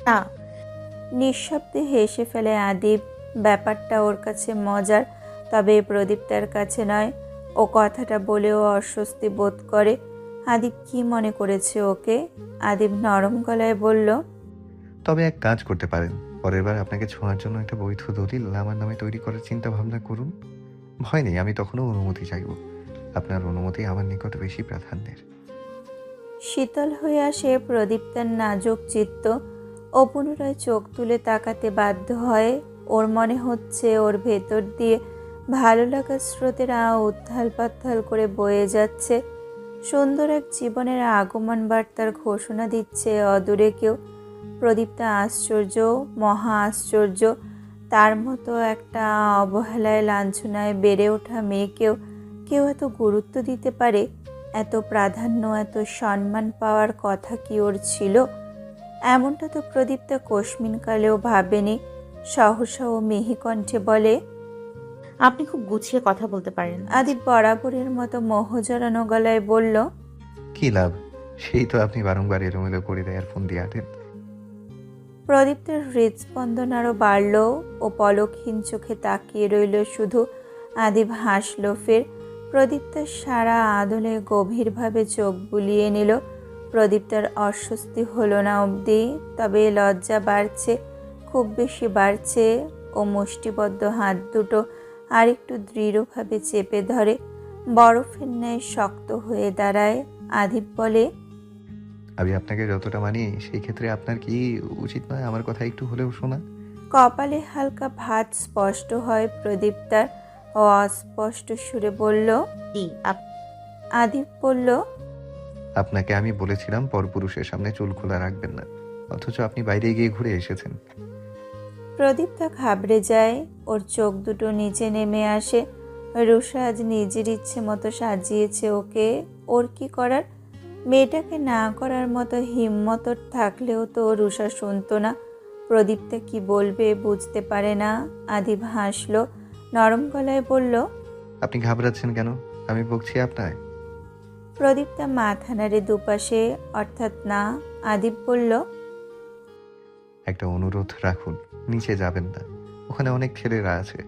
না। নিঃশব্দে হেসে ফেলে আদিব। ব্যাপারটা ওর কাছে মজার, তবে প্রদীপ্তার কাছে নয়। ও কথাটা বলেও অস্বস্তি বোধ করে। আদিব কি মনে করেছে ওকে? আদিব নরম গলায় বলল, তবে এক কাজ করতে পারেন, পরের বার আপনাকে ছোঁয়ার জন্য একটা বৈধ দলিল আমার নামে তৈরি করার চিন্তা ভাবনা করুন। ভয় নেই, আমি তখনও অনুমতি চাইব। আপনার অনুমতি আমার নিকট বেশি প্রাধান্যের। শীতল হয়ে আসে প্রদীপ্তার নাজুক চিত্ত। ও পুনরায় চোখ তুলে তাকাতে বাধ্য হয়। ওর মনে হচ্ছে ওর ভেতর দিয়ে ভালো লাগার স্রোতেরা উত্থাল পাত্থাল করে বয়ে যাচ্ছে। সুন্দর এক জীবনের আগমন বার্তার ঘোষণা দিচ্ছে অদূরে কেউ। প্রদীপ্তা আশ্চর্য, মহা আশ্চর্য। তার মতো একটা অবহেলায় লাঞ্ছনায় বেড়ে ওঠা মেয়েকেও কেউ এত গুরুত্ব দিতে পারে? এত প্রাধান্য, এত সম্মান পাওয়ার কথা কি ওর ছিল? এমনটা তো প্রদীপ্তা কোশমিনকালেও ভাবেনি। সহসা ও মিহি কণ্ঠে বলে, আপনি খুব গুছিয়ে কথা বলতে পারেন। আদিব বরাবরের মতো মোহ জড়ানো গলায় বলল, কি লাভ? সেই তো আপনি বারংবার এলোমেলো করে দেয়ার ফোন দিয়ে আটেন। প্রদীপ্তের হৃদস্পন্দন আরও বাড়ল। ও পলকহীন চোখে তাকিয়ে রইল শুধু। আদিব হাসল ফের। প্রদীপ্তার সারা আদলে গভীরভাবে চোখ বুলিয়ে নিল। প্রদীপ্তার অস্বস্তি হলো না অবধি, তবে লজ্জা বাড়ছে, খুব বেশি বাড়ছে। ও মুষ্টিবদ্ধ হাত দুটো আরেকটু দৃঢ়ভাবে চেপে ধরে। বরফের ন্যায় শক্ত হয়ে দাঁড়ায়। আদিব বলে, আমি আপনাকে যতটা মানি, সেই ক্ষেত্রে আপনার কি উচিত নয় আমার কথা একটু হলেও শোনা? কপালে হালকা ভাঁজ স্পষ্ট হয় প্রদীপ্তার। ও অস্পষ্ট সুরে বলল, জি। আদিব বলল, আপনাকে আমি বলেছিলাম পরপুরুষের সামনে চুল খোলা রাখবেন না, অথচ আপনি বাইরে গিয়ে ঘুরে এসেছেন। প্রদীপ্তা ঘাবড়ে যায়। ওর চোখ দুটো নিচে নেমে আসে। রুষা আজ নিজের ইচ্ছে মতো সাজিয়েছে ওকে। ওর কি করার? মেয়েটাকে না করার মতো হিম্মত ওর থাকলেও তো রুষা শুনতো না। প্রদীপ্তা কি বলবে বুঝতে পারে না। আদিব হাসলো, নরম গলায় বলল, আপনি ঘাবড়াচ্ছেন কেন? আমি বকছি আপনায়? প্রদীপ্তা মাথা নাড়ে দুপাশে, অর্থাৎ না। আদিব বলল, একটা অনুরোধ রাখুন, নিচে যাবেন না। ওখানে অনেক ছেলেরা আছে,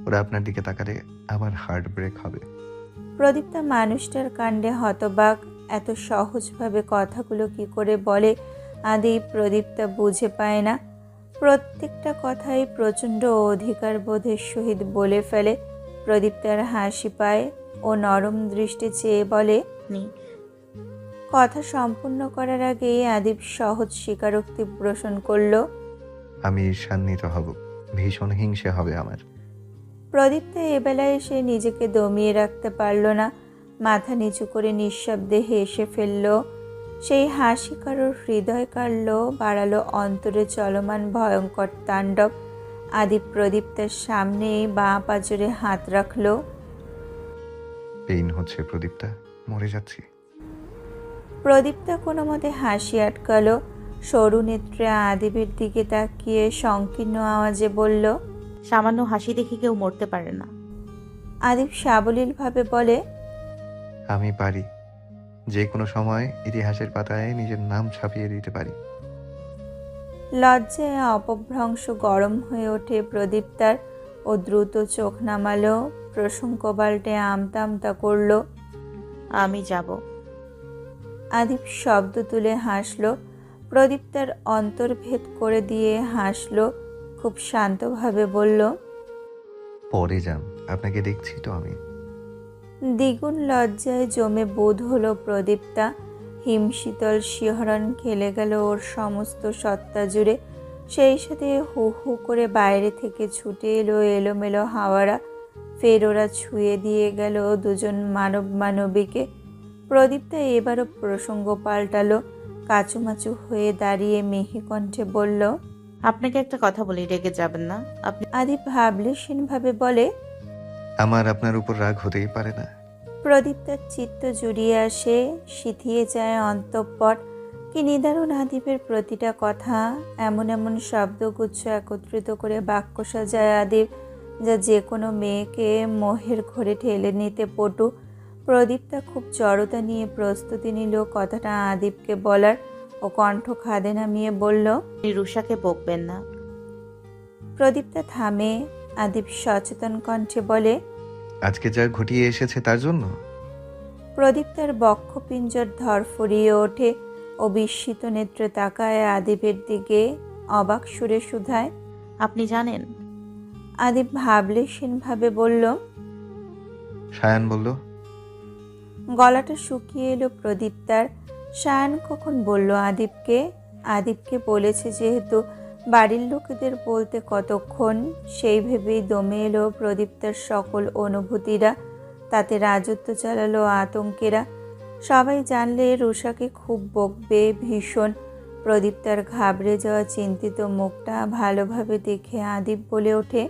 ওরা আপনার দিকে তাকালে আমার হার্ট ব্রেক হবে। প্রদীপ্তা মানুষটার কাণ্ডে হতবাক। এত সহজভাবে কথাগুলো কি করে বলে আদিব? প্রদীপ্তা বুঝে পায় না। প্রত্যেকটা কথাই প্রচণ্ড অধিকার বোধের সহিত বলে ফেলে। প্রদীপ্তার হাসি পায়। ও নরম দৃষ্টি চেয়ে বলে, আপনি কথা সম্পূর্ণ করার আগেই আদিব সহজ স্বীকারোক্তি পোষণ করল। আমি ঈর্ষান্বিত হব, ভীষণ হিংসে হবে আমার। প্রদীপ্তা এবেলায় এসে নিজেকে দমিয়ে রাখতে পারল না। মাথা নিচু করে নিঃশব্দে হেসে ফেলল। সেই হাসি কারোর হৃদয় কাড়ল, বাড়ালো অন্তরে চলমান ভয়ঙ্কর তাণ্ডব। আদিব প্রদীপ্তার সামনেই বাঁ পাজরে হাত রাখল। পেইন হচ্ছে প্রদীপ্তা, মরে যাচ্ছি। প্রদীপ্তা কোনো মতে হাসি আটকালো। সরু নেত্রে আদিবের দিকে তাকিয়ে সংকীর্ণ আওয়াজে বলল, সামান্য হাসি দেখে কেউ মরতে পারে না। আদিব সাবলীলভাবে বলে, আমি পারি, যে কোনো সময় ইতিহাসের পাতায় নিজের নাম ছাপিয়ে দিতে পারি। লজ্জায় অপভ্রংশ গরম হয়ে ওঠে প্রদীপ্তার। ও দ্রুত চোখ নামালো, প্রসঙ্গ পাল্টে আমতা আমতা করল। আমি যাব। আদিব শব্দ তুলে হাসল। প্রদীপ্তার অন্তর্ভেদ করে দিয়ে হাসল। খুব শান্তভাবে বলল, পরে যান, আপনাকে দেখছি তো আমি। দ্বিগুণ লজ্জায় জমে বোধ হলো প্রদীপ্তা। হিমশীতল শিহরণ খেলে গেল ওর সমস্ত সত্তা জুড়ে। সেই সাথে হু হু করে বাইরে থেকে ছুটে এলো এলোমেলো হাওয়ারা। ফের ওরা ছুঁয়ে দিয়ে গেল দুজন মানবীকে। প্রদীপ্তা এবারও প্রসঙ্গ পাল্টালো। কাচুমাচু হয়ে দাঁড়িয়ে মিহি কণ্ঠে বলল, আপনাকে একটা কথা বলি, রেগে যাবেন না। আপনি আদিব ভাবলেশীনভাবে বলে, আমার আপনার উপর রাগ হতেই পারে না। প্রদীপ্তার চিত্ত জুড়িয়ে আসে, সিথিয়ে যায় অন্তঃপট। কি নিদারুণ আদিবের প্রতিটা কথা! এমন এমন শব্দগুচ্ছ একত্রিত করে বাক্য সাজায় আদিব, যা যে কোনো মেয়েকে মোহের ঘোরে ঠেলে নিতে পটু। প্রদীপ্তা খুব জড়তা নিয়ে প্রস্তুতি নিল কথাটা আদিবকে বলার। ও কণ্ঠ খাদে নামিয়ে বলল। আপনি রুষাকে বকবেন না। প্রদীপ্তা থামে। আদিব সচেতন কণ্ঠে বলে। আজকে যা ঘটিয়ে এসেছে তার জন্য। প্রদীপ্তার বক্ষপিঞ্জর ধরফরিয়ে ওঠে ও বিস্মিত নেত্রে তাকায় আদিবের দিকে। অবাক সুরে শুধায়। আপনি জানেন? আদিব ভাবলেশীনভাবে বলল। সায়ান বলল। গলাটা শুকিয়ে এলো প্রদীপ্তার। সায়ান কখন বলল আদিবকে? আদিবকে বলেছে যেহেতু, বাড়ির লোকেদের বলতে কতক্ষণ? সেই ভেবেই দমে এলো প্রদীপ্তার সকল অনুভূতিরা। তাতে রাজত্ব চালালো আতঙ্কেরা। সবাই জানলে রুষাকে খুব বকবে ভীষণ। প্রদীপ্তার ঘাবড়ে যাওয়া চিন্তিত মুখটা ভালোভাবে দেখে আদিব বলে ওঠে।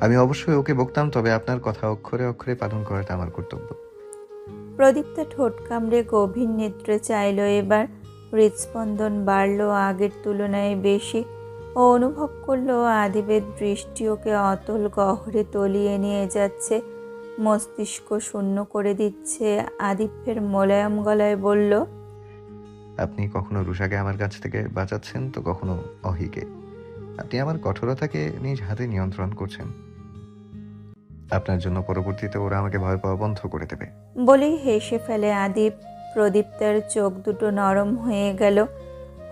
আমি অবশ্যই ওকে বকতাম, তবে আপনার কথা অক্ষরে অক্ষরে পালন করাটা আমার কর্তব্য। প্রদীপ্তা ঠোঁট কামড়ে গভীর নেত্রে চাইল এবার। হৃদস্পন্দন বাড়ল আগের তুলনায় বেশি। ও অনুভব করলো আদিবের দৃষ্টি ওকে অতল গহ্বরে তলিয়ে নিয়ে যাচ্ছে, মস্তিষ্ক শূন্য করে দিচ্ছে। আদিব ফের মোলায়েম গলায় বলল। আপনি কখনো রুষাকে আমার কাছ থেকে বাঁচাচ্ছেন, তো কখনো অহিকে। আপনি আমার কঠোরতাকে নিজ হাতে নিয়ন্ত্রণ করছেন। আপনার জন্য পরবর্তীতে ওরা আমাকে ভয় পাওয়া বন্ধ করে দেবে। বলেই হেসে ফেলে আদিব। প্রদীপ্তার চোখ দুটো নরম হয়ে গেল।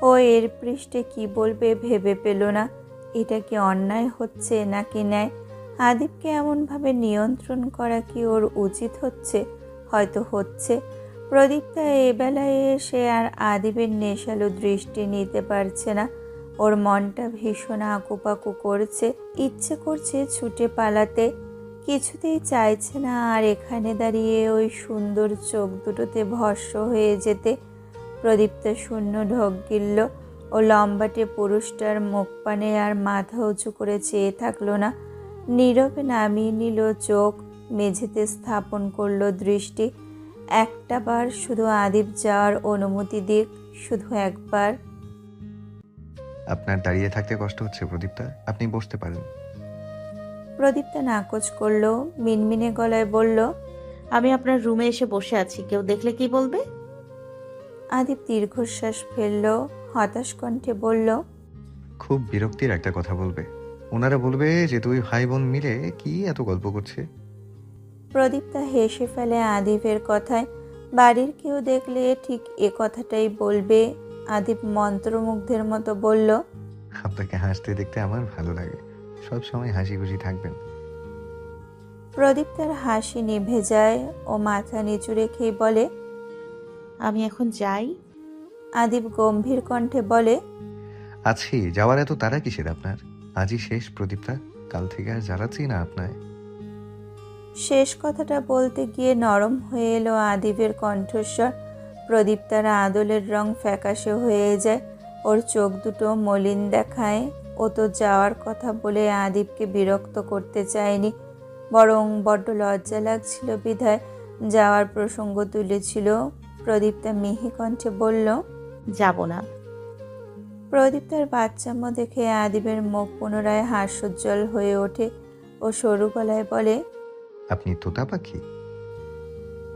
ও এর পৃষ্ঠে কি বলবে ভেবে পেল না। এটা কি অন্যায় হচ্ছে নাকি ন্যায়? আদিবকে এমনভাবে নিয়ন্ত্রণ করা কি ওর উচিত হচ্ছে? হয়তো হচ্ছে। প্রদীপ্তা এবেলায় এসে আর আদিবের নেশালো দৃষ্টি নিতে পারছে না। ওর মনটা ভীষণ আকুপাকু করছে। ইচ্ছে করছে ছুটে পালাতে, কিছুতেই চাইছে না আর এখানে দাঁড়িয়ে ওই সুন্দর চোখ দুটোতে ভস্ম হয়ে যেতে। প্রদীপ্তা শূন্য ঢোক গিলল। ও লম্বাটে পুরুষটার মুখ পানে আর মাথা উঁচু করে চেয়ে থাকলো না। নীরবে নামিয়ে নিল চোখ, মেঝেতে স্থাপন করলো দৃষ্টি। একটা বার শুধু আদিব যাওয়ার অনুমতি দিক, শুধু একবার। আপনার দাঁড়িয়ে থাকতে কষ্ট হচ্ছে প্রদীপ্তা, আপনি বসতে পারেন। প্রদীপ্তা নাকচ করলো, মিনমিনে গলায় বলল। আমি আপনার রুমে এসে বসে আছি, কেউ দেখলে কি বলবে? আদিব দীর্ঘশ্বাস ফেলল, হতাশ কণ্ঠে বলল। খুব বিরক্তির একটা কথা বলবে। ওনারা বলবে যে দুই ভাই বোন মিলে কি এত গল্প করছে। প্রদীপ্তা হেসে ফেলে আদিবের কথায়। বাড়ির কেউ দেখলে ঠিক এ কথাটাই বলবে। আদিব মন্ত্রমুগ্ধের মতো বলল। আপনাকে হাসতে দেখতে আমার ভালো লাগে, সব সময় হাসি খুশি থাকবেন। প্রদীপ্তার হাসি নিভে যায়। ও মাথা নিচু রেখেই বলে। আমি এখন যাই? আদিব গম্ভীর কণ্ঠে বলে। আছি, যাওয়ার এত তাড়া কিসের আপনার? আজই শেষ প্রদীপ্তা, কাল থেকে আর জ্বালাচ্ছি না আপনায়। শেষ কথাটা বলতে গিয়ে নরম হয়ে এলো আদিবের কণ্ঠস্বর। প্রদীপ্তার আদলের রং ফ্যাকাশে হয়ে যায়। ওর চোখ দুটো মলিন দেখায়। ও তো যাওয়ার কথা বলে আদিবকে বিরক্ত করতে চায়নি, বরং বড্ড লজ্জা লাগছিল বিধায় যাওয়ার প্রসঙ্গ তুলেছিল। প্রদীপ্তা মিহি কণ্ঠে বলল। যাব না। প্রদীপ্তার বাচ্চামো দেখে আদিবের মুখ পুনরায় হাস্যোজ্জ্বল হয়ে ওঠে। ও সরু গলায় বলে। আপনি তোতা পাখি?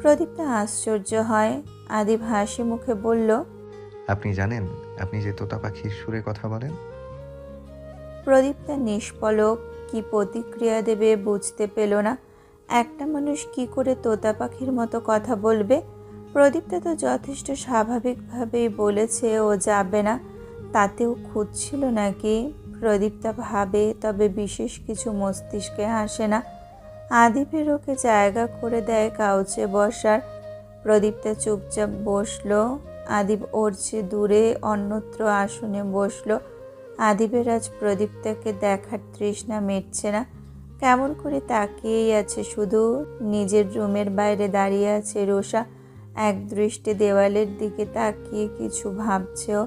প্রদীপ্তা আশ্চর্য হয়। আদিব হাসি মুখে বলল। আপনি জানেন আপনি যে তোতা পাখির সুরে কথা বলেন? প্রদীপ্তা নিষ্পলক, কি প্রতিক্রিয়া দেবে বুঝতে পেল না। একটা মানুষ কি করে তোতা পাখির মতো কথা বলবে? প্রদীপ্তা তো যথেষ্ট স্বাভাবিকভাবেই বলেছে ও যাবে না, তাতেও খুঁজছিল নাকি? প্রদীপ্তা ভাবে, তবে বিশেষ কিছু মস্তিষ্কে আসে না। আদিবের ওকে জায়গা করে দেয় কাউচে বসার। প্রদীপ্তা চুপচাপ বসলো। আদিব ওর চেয়ে দূরে অন্যত্র আসনে বসলো। আদিবের আজ প্রদীপ্তাকে দেখার তৃষ্ণা মিটছে না। কেমন করে তাকিয়েই আছে শুধু। নিজের রুমের বাইরে দাঁড়িয়ে আছে রুষা, এক দৃষ্টে দেওয়ালের দিকে তাকিয়ে কিছু ভাবছেও।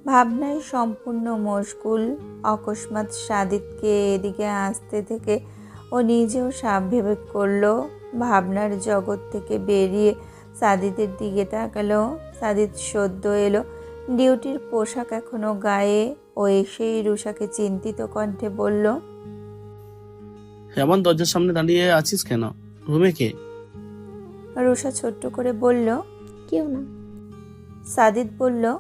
ভাবনায় সম্পূর্ণ মশগুল। অকস্মাৎ সাদিতকে এদিকে আসতে থেকে ও নিজেও স্বাভাবিক করলো। ভাবনার জগৎ থেকে বেরিয়ে সাদিতের দিকে তাকালো। সাদিত সদ্য এলো, ডিউটির পোশাক এখনো গায়ে। ও এসেই রুষাকে চিন্তিত কণ্ঠে বলল। এমন দরজার সামনে দাঁড়িয়ে আছিস কেন? রুমে কে? রুষা ছোট্ট করে বলল। কেউ না। সাদিত বলল।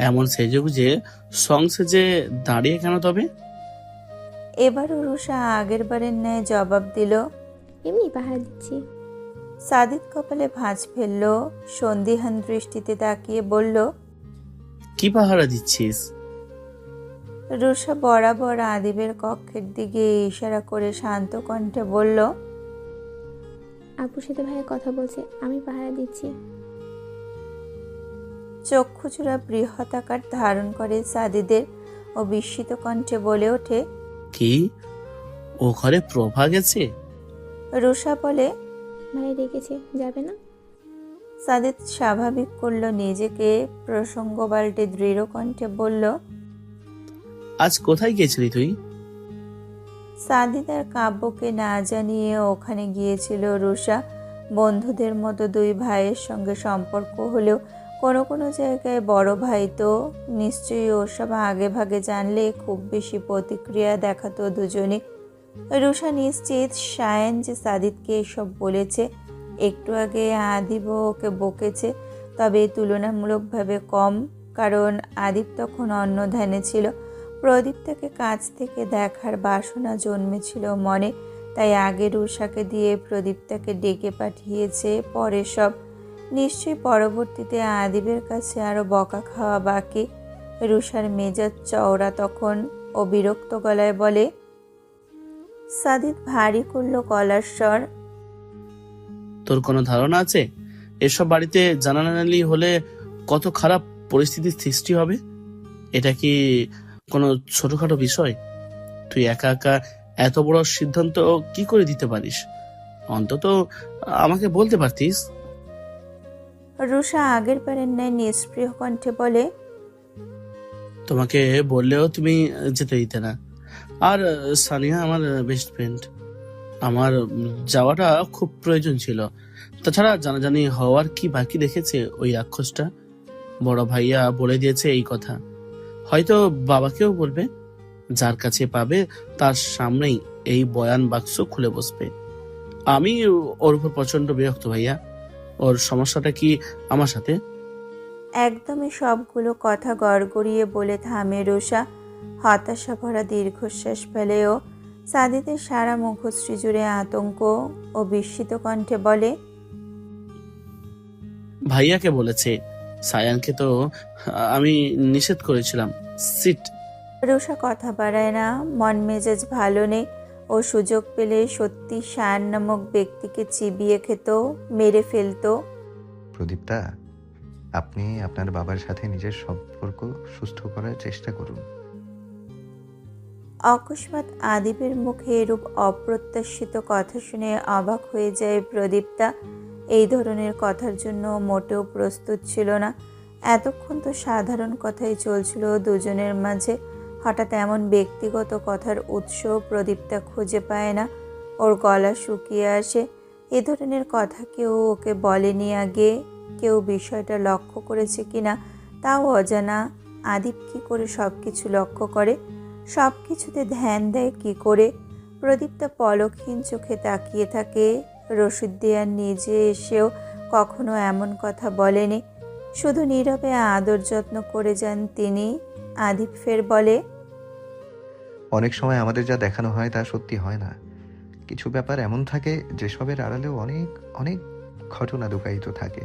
এমন সেজেগুজে সেজে দাঁড়িয়ে কেন তবে? এবারও রুষা আগের বারের ন্যায় জবাব দিল। এমনি পাহারা দিচ্ছি। সাদিদ কপালে ভাঁজ ফেলল, সন্দিহান দৃষ্টিতে তাকিয়ে বলল। কি পাহারা দিচ্ছিস? রুষা বরাবর আদিবের কক্ষের দিকে ইশারা করে শান্ত কণ্ঠে বলল। আপুর সাথে ভাইয়া কথা বলছে, আমি পাহারা দিচ্ছি। চক্ষুচূড়া বৃহৎ আকার ধারণ করে সাদিদের ও বিস্মিত কণ্ঠে বলে ওঠে। কি, ও ঘরে প্রভা গেছে? রুষা বলে। ভাইয়া ডেকেছে, যাবে না? সাদিদ স্বাভাবিক করল নিজেকে, প্রসঙ্গ পাল্টে দৃঢ় কণ্ঠে বলল। আজ কোথায় গেছিলি তুই? সাদিদ আর কাব্যকে না জানিয়ে ওখানে গিয়েছিল রুষা। বন্ধুদের মতো দুই ভাইয়ের সঙ্গে সম্পর্ক হলেও কোনো কোনো জায়গায় বড় ভাই তো নিশ্চয়ই ওসব আগে ভাগে জানলে খুব বেশি প্রতিক্রিয়া দেখাতো দুজনে। রুষা নিশ্চিত সায়ন যে সাদিদকে এসব বলেছে। একটু আগে আদিব ওকে বকেছে, তবে তুলনামূলকভাবে কম, কারণ আদিব তখন অন্য ধ্যানে ছিল। প্রদীপ তাকে কাছ থেকে দেখার বাসনা জন্মেছিল মনে, তাই আগে রুষাকে দিয়ে প্রদীপ তাকে ডেকে পাঠিয়েছে। পরে সব নিশ্চয়ই পরবর্তীতে আদিবের কাছে আরও বকা খাওয়া বাকি। রুষার মেজাজ চওড়া তখন, ও বিরক্ত গলায় বলে। সাদিদ ভারী করল গলার স্বর। তোর কোনো ধারণা আছে এসব বাড়িতে জানাজানি হলে কত খারাপ পরিস্থিতির সৃষ্টি হবে? এটা কি কোনো ছোটখাটো বিষয়? তুই একা একা এত বড় সিদ্ধান্ত কি করে দিতে পারিস? অন্তত আমাকে বলতে পারতিস। রুষা আগের বারের ন্যায় নিষ্প্রিয় কণ্ঠে বলে। তোমাকে বললেও তুমি যেতে দিতে না। আর সানিয়া আমার বেস্ট ফ্রেন্ড, আমার যাওয়াটা খুব প্রয়োজন ছিল। তাছাড়া জানাজানি হওয়ার কি বাকি রেখেছে ওই রাক্ষসটা? বড় ভাইয়া বলে দিয়েছে এই কথা, হয়তো বাবাকেও বলবে। যার কাছে পাবে তার সামনেই এই বয়ান বাক্স খুলে বসবে। আমি ওর উপর প্রচন্ড বিরক্ত ভাইয়া। ওর সমস্যাটা কি আমার সাথে? একদমই সবগুলো কথা গড়গড়িয়ে বলে থামে রুষা। হতাশা ভরা দীর্ঘশ্বাস ফেলেও সাদিদের সারা মুখশ্রী জুড়ে আতঙ্ক ও বিস্মিত কণ্ঠে বলে। ভাইয়াকে বলেছে, সায়ানকে তো আমি নিষেধ করেছিলাম। সিট। রুষা কথা বাড়ায় না, মন মেজাজ ভালো নেই। ও সুযোগ পেলে সত্যি শান নামক ব্যক্তিকে চিবিয়ে খেত, মেরে ফেলতো। প্রদীপ্তা, আপনি আপনার বাবার সাথে নিজের সম্পর্ক সুস্থ করার চেষ্টা করুন। অকস্মাৎ আদিবের মুখে এরূপ অপ্রত্যাশিত কথা শুনে অবাক হয়ে যায় প্রদীপ্তা। এই ধরনের কথার জন্য মোটেও প্রস্তুত ছিল না। এতক্ষণ তো সাধারণ কথাই চলছিল দুজনের মাঝে। হঠাৎ এমন ব্যক্তিগত কথার উৎস প্রদীপ্তা খুঁজে পায় না। ওর গলা শুকিয়ে আসে। এ ধরনের কথা কেউ ওকে বলেনি আগে। কেউ বিষয়টা লক্ষ্য করেছে কিনা তাও অজানা। আদিব কি করে সব কিছু লক্ষ্য করে, সব কিছুতে ধ্যান দেয় কি করে? প্রদীপ্তা পলকহীন চোখে তাকিয়ে থাকে। রশিদদিয়ার নিজে এসেও কখনো এমন কথা বলেনি, শুধু নীরবে আদর যত্ন করে যান তিনি। আদিব ফের বলে। অনেক সময় আমাদের যা দেখানো হয় তা সত্যি হয় না। কিছু ব্যাপার এমন থাকে যেসবের আড়ালেও অনেক অনেক ঘটনা লুকায়িত থাকে।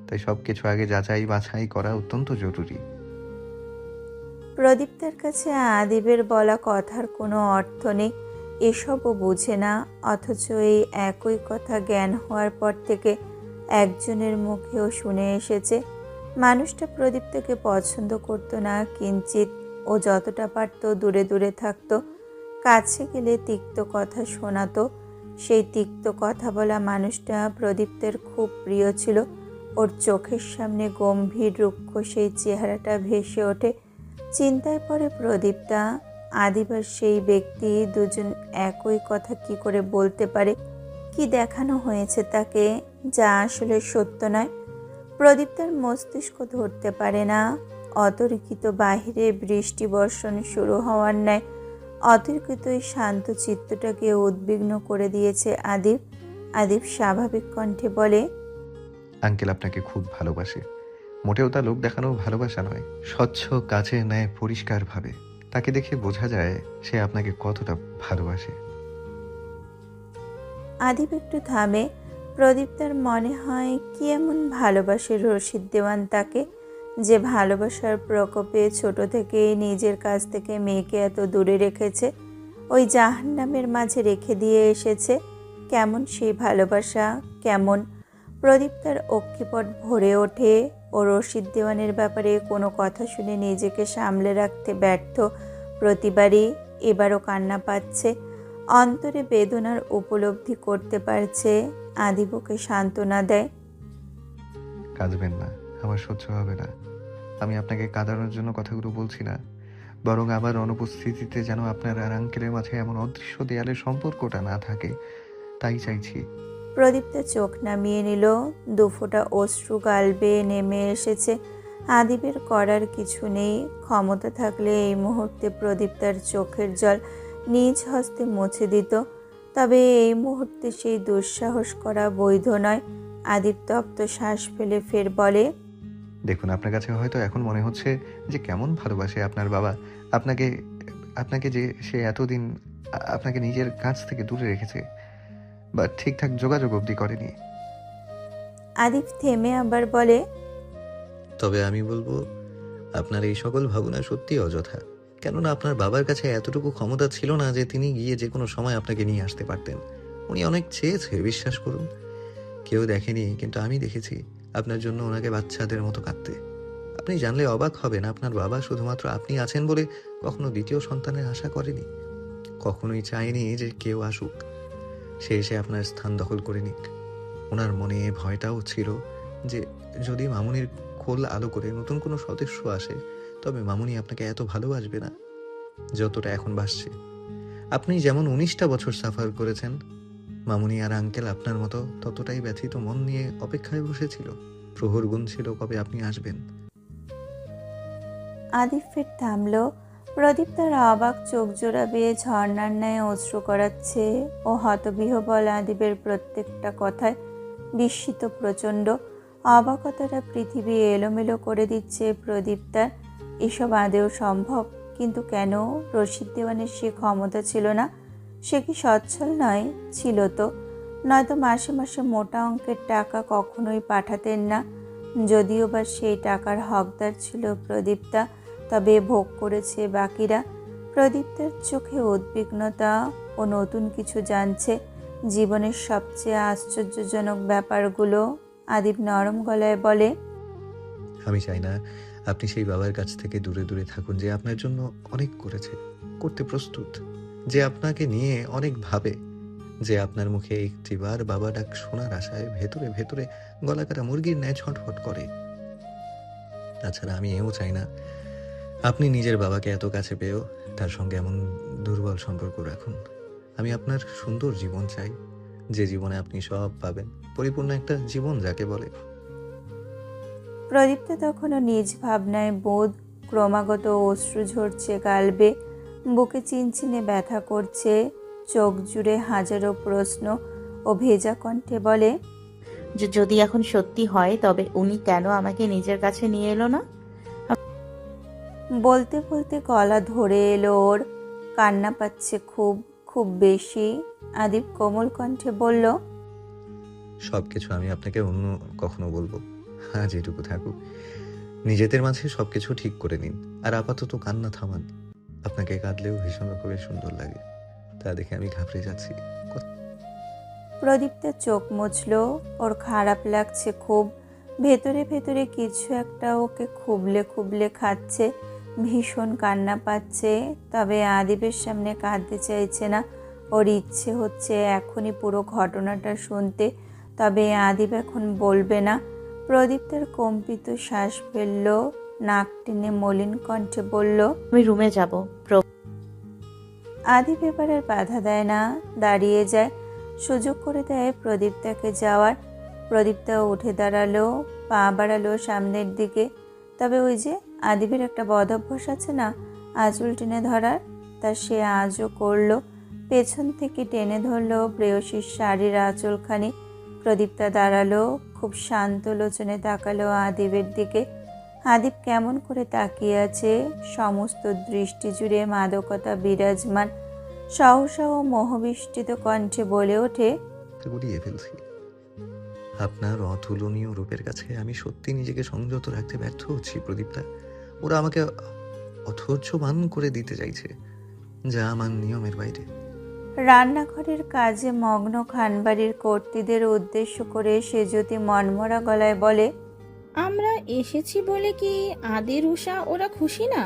তাই সব কিছু আগে যাচাই বাছাই করা অত্যন্ত জরুরি। প্রদীপ্তার কাছে আদিবের বলা কথার কোনো অর্থ নেই, এসবও বুঝে না। অথচ এই একই কথা জ্ঞান হওয়ার পর থেকে একজনের মুখেও শুনে এসেছে। মানুষটা প্রদীপ্তাকে পছন্দ করতো না কিঞ্চিত। ও যতটা পারত দূরে দূরে থাকতো। কাছে গেলে তিক্ত কথা শোনাতো। সেই তিক্ত কথা বলা মানুষটা প্রদীপ্তের খুব প্রিয় ছিল। ওর চোখের সামনে গম্ভীর রুক্ষ সেই চেহারাটা ভেসে ওঠে। চিন্তায় পড়ে প্রদীপ্তা, আদিবার সেই ব্যক্তি, দুজন একই কথা কি করে বলতে পারে? কি দেখানো হয়েছে তাকে যা আসলে সত্য নয়? প্রদীপ্তার মস্তিষ্ক ধরতে পারে না। অতর্কিত বাহিরে বৃষ্টি বর্ষণ শুরু হওয়ার ন্যায় অতর্কিতই শান্ত চিত্তটাকে উদ্বিগ্ন করে দিয়েছে আদিব। আদিব স্বাভাবিক কণ্ঠে বলে। আঙ্কেল আপনাকে খুব ভালোবাসে। মোটেও তা লোক দেখানো ভালোবাসা নয়, স্বচ্ছ কাচের ন্যায় পরিষ্কারভাবে। তাকে দেখে বোঝা যায় সে আপনাকে কতটা ভালোবাসে। আদিব একটু থামে। প্রদীপ্তার মনে হয় কি এমন ভালোবাসে রশিদ দেওয়ান তাকে, যে ভালোবাসার প্রকোপে ছোট থেকেই নিজের কাছ থেকে মেয়েকে এত দূরে রেখেছে, ওই জাহান্নামের মাঝে রেখে দিয়ে এসেছে। কেমন সেই ভালোবাসা, কেমন? প্রদীপ্তার অক্ষিপট ভরে ওঠে। ও রশিদ দেওয়ানের ব্যাপারে কোনো কথা শুনে নিজেকে সামলে রাখতে ব্যর্থ প্রতিবারই এবারও কান্না পাচ্ছে। অন্তরে বেদনার উপলব্ধি করতে পারছে। আদিবকে সান্ত্বনা দেয়। কাঁদবেন না, আমার সহ্য হবে না। আমি আপনাকে কাঁদানোর জন্য কথাগুলো বলছি না, বরং আমার অনুপস্থিতিতে যেন আপনার আর আঙ্কেলের মাঝে এমন অদৃশ্য দেয়ালের সম্পর্কটা না থাকে, তাই চাইছি। প্রদীপ্তা চোখ নামিয়ে নিল। দুফোঁটা অশ্রু গাল বেয়ে নেমে এসেছে। আদিবের করার কিছু নেই। ক্ষমতা থাকলে এই মুহূর্তে প্রদীপ্তার চোখের জল নিজ হস্তে মুছে দিত, তবে এই মুহূর্তে সেই দুঃসাহস করা বৈধ নয়। আদিব তপ্ত শ্বাস ফেলে ফের বলে, দেখুন, আপনার কাছে হয়তো এখন মনে হচ্ছে যে কেমন ভালোবাসে আপনার বাবা আপনাকে, আপনাকে যে সে এতদিন আপনাকে নিজের কাছ থেকে দূরে রেখেছে বা ঠিকঠাক যোগাযোগ অবধি করেনি। আদিব থেমে আবার বলে, তবে আমি বলবো আপনার এই সকল ভাবনা সত্যি অযথা। কেননা আপনার বাবার কাছে এতটুকু ক্ষমতা ছিল না যে তিনি গিয়ে যে কোনো সময় আপনাকে নিয়ে আসতে পারতেন। উনি অনেক চেয়েছে, বিশ্বাস করুন। কেউ দেখেনি, কিন্তু আমি দেখেছি আপনার জন্য ওনাকে বাচ্চাদের মতো কাঁদতে। আপনি জানলে অবাক হবেন, আপনার বাবা শুধুমাত্র আপনি আছেন বলে কখনো দ্বিতীয় সন্তানের আশা করেনি। কখনোই চায়নি যে কেউ আসুক, সে এসে আপনার স্থান দখল করে নিক। ওনার মনে এ ভয়টাও ছিল যে যদি মামুনির খোল আলো করে নতুন কোনো সদস্য আসে, তবে মামুনি আপনাকে এত ভালোবাসবে না যতটা এখন বাসছে। আপনি যেমন 19টা বছর সাফার করেছেন, মামুনি আর আঙ্কেল আপনার মতো ততটাই ব্যথিত মন নিয়ে অপেক্ষায় বসেছিল। প্রহর গুনছিল কবে আপনি আসবেন। আদিব ফের থামল। প্রদীপ তার অবাক চোখ জোড়া বেয়ে ঝর্ণার ন্যায় অশ্রু করাচ্ছে। ও হতবিহ্বল আদিবের প্রত্যেকটা কথায় বিস্মিত প্রচণ্ড। অবাকতারা পৃথিবী এলোমেলো করে দিচ্ছে প্রদীপ তার। এসব আদেও সম্ভব? কিন্তু কেন? রশিদ দেওয়ানের সে ক্ষমতা ছিল না? সে কি সচ্ছল নয়? ছিল তো, নয়তো মাসে মাসে মোটা অঙ্কের টাকা কখনোই পাঠাতেন না। যদিও বা সেই টাকার হকদার ছিল প্রদীপ্তা, তবে ভোগ করেছে বাকিরা। প্রদীপ্তার চোখে উদ্বিগ্নতা। ও নতুন কিছু জানছে, জীবনের সবচেয়ে আশ্চর্যজনক ব্যাপারগুলো। আদিব নরম গলায় বলে, আমি চাই না আপনি সেই বাবার কাছ থেকে দূরে দূরে থাকুন যে আপনার জন্য অনেক করেছে, করতে প্রস্তুত, যে আপনাকে নিয়ে অনেক ভাবে, যে আপনার মুখে একটিবার বাবা ডাক শোনার আশায় ভেতরে ভেতরে গলাকাটা মুরগির ন্যায় ছটফট করে। তাছাড়া আমি এও চাই না আপনি নিজের বাবাকে এত কাছে পেয়েও তার সঙ্গে এমন দুর্বল সম্পর্ক রাখুন। আমি আপনার সুন্দর জীবন চাই, যে জীবনে আপনি সব পাবেন, পরিপূর্ণ একটা জীবন যাকে বলে। প্রদীপ্তা তখনও নিজ ভাবনায় বোধ। ক্রমাগত অশ্রু ঝরছে গালবে, বুকে চিনচিনে ব্যথা করছে, চোখ জুড়ে হাজারো প্রশ্ন। ও ভেজা কণ্ঠে বলে, যে যদি এখন সত্যি হয় তবে উনি কেন আমাকে নিজের কাছে নিয়ে এলো না? বলতে বলতে গলা ধরে এলো ওর। কান্না পাচ্ছে খুব, খুব বেশি। আদিব কোমল কণ্ঠে বলল, সবকিছু আমি আপনাকে অন্য কখনো বলবো, আজ এটুকু থাকুক। নিজেদের মাঝে সবকিছু ঠিক করে নিন, আর আপাতত কান্না থামান। আপনাকে কাঁদলেও ভীষণ রকমের সুন্দর লাগে, তা দেখে আমি ঘাবড়ে যাচ্ছি। প্রদীপ্তা চোখ মুছল। ওর খারাপ লাগছে খুব। ভেতরে ভেতরে কিছু একটা ওকে খুবলে খুবলে খাচ্ছে। ভীষণ কান্না পাচ্ছে, তবে আদিবের সামনে কাঁদতে চাইছে না। ওর ইচ্ছে হচ্ছে এখনই পুরো ঘটনাটা শুনতে, তবে আদিব এখন বলবে না। প্রদীপ্তার কম্পিত শ্বাস ফেলল, নাক টেনে মলিন কণ্ঠে বলল, আমি রুমে যাব। আদিব এবার আর বাধা দেয় না, দাঁড়িয়ে যায়, সুযোগ করে দেয় প্রদীপ্তাকে যাওয়ার। প্রদীপ্তা উঠে দাঁড়ালো, পা বাড়ালো সামনের দিকে। তবে ওই যে আদিবের একটা বদ অভ্যাস আছে না, আঁচল টেনে ধরার, তা সে আজও করলো। পেছন থেকে টেনে ধরলো প্রেয়সীর শাড়ির আঁচলখানি। প্রদীপ্তা দাঁড়ালো, খুব শান্ত লোচনে তাকালো আদিবের দিকে। আদিব কেমন করে তাকিয়ে আছে, সমস্ত দৃষ্টি জুড়ে মাদকতা বিরাজমান। সহসা ও মোহবিষ্টিত কণ্ঠে বলে ওঠে, গুলিয়ে ফেলছি। আপনার অতুলনীয় রূপের কাছে আমি সত্যি নিজেকে সংযত রাখতে ব্যর্থ হচ্ছি প্রদীপ্তা। ওরা আমাকে অধৈর্যবান করে দিতে চাইছে, যা আমার নিয়মের বাইরে। রান্নাঘরের কাজে মগ্ন খানবাড়ির কর্ত্রীদের উদ্দেশ্য করে সেজতি মনমরা গলায় বলে, আমরা এসেছি বলে কি আদি রুষা ওরা খুশি না?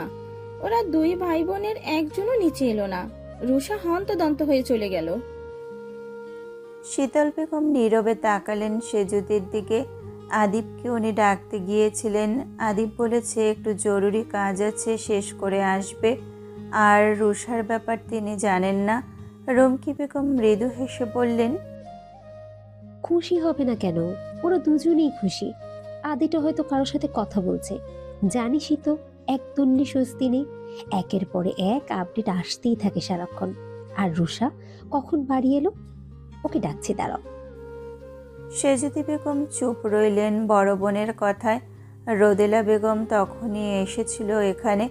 ওরা দুই ভাই বোনের একজনও নিচে এলো না। রুষা হন্তদন্ত হয়ে চলে গেল। শীতল বেগম নীরবে তাকালেন সেজুতির দিকে। আদিবকে উনি ডাকতে গিয়েছিলেন। আদিব বলেছে একটু জরুরি কাজ আছে, শেষ করে আসবে। আর রুষার ব্যাপার তিনি জানেন না। রুমকি বেগম মৃদু হেসে বললেন, খুশি হবে না কেন? ওরা দুজনেই খুশি। আদিটা হয়তো কারোর সাথে কথা বলছে, জানিসই তো একদন্ডি স্বস্তি নেই। একের পরে এক আপডেট আসতেই থাকে সারাক্ষণ। আর রুষা কখন বাড়ি এলো? ওকে ডাকছি, দাঁড়াও। সেজুতি বেগম চুপ রইলেন বড় বোনের কথায়। রোদেলা বেগম তখনই এসেছিল এখানে।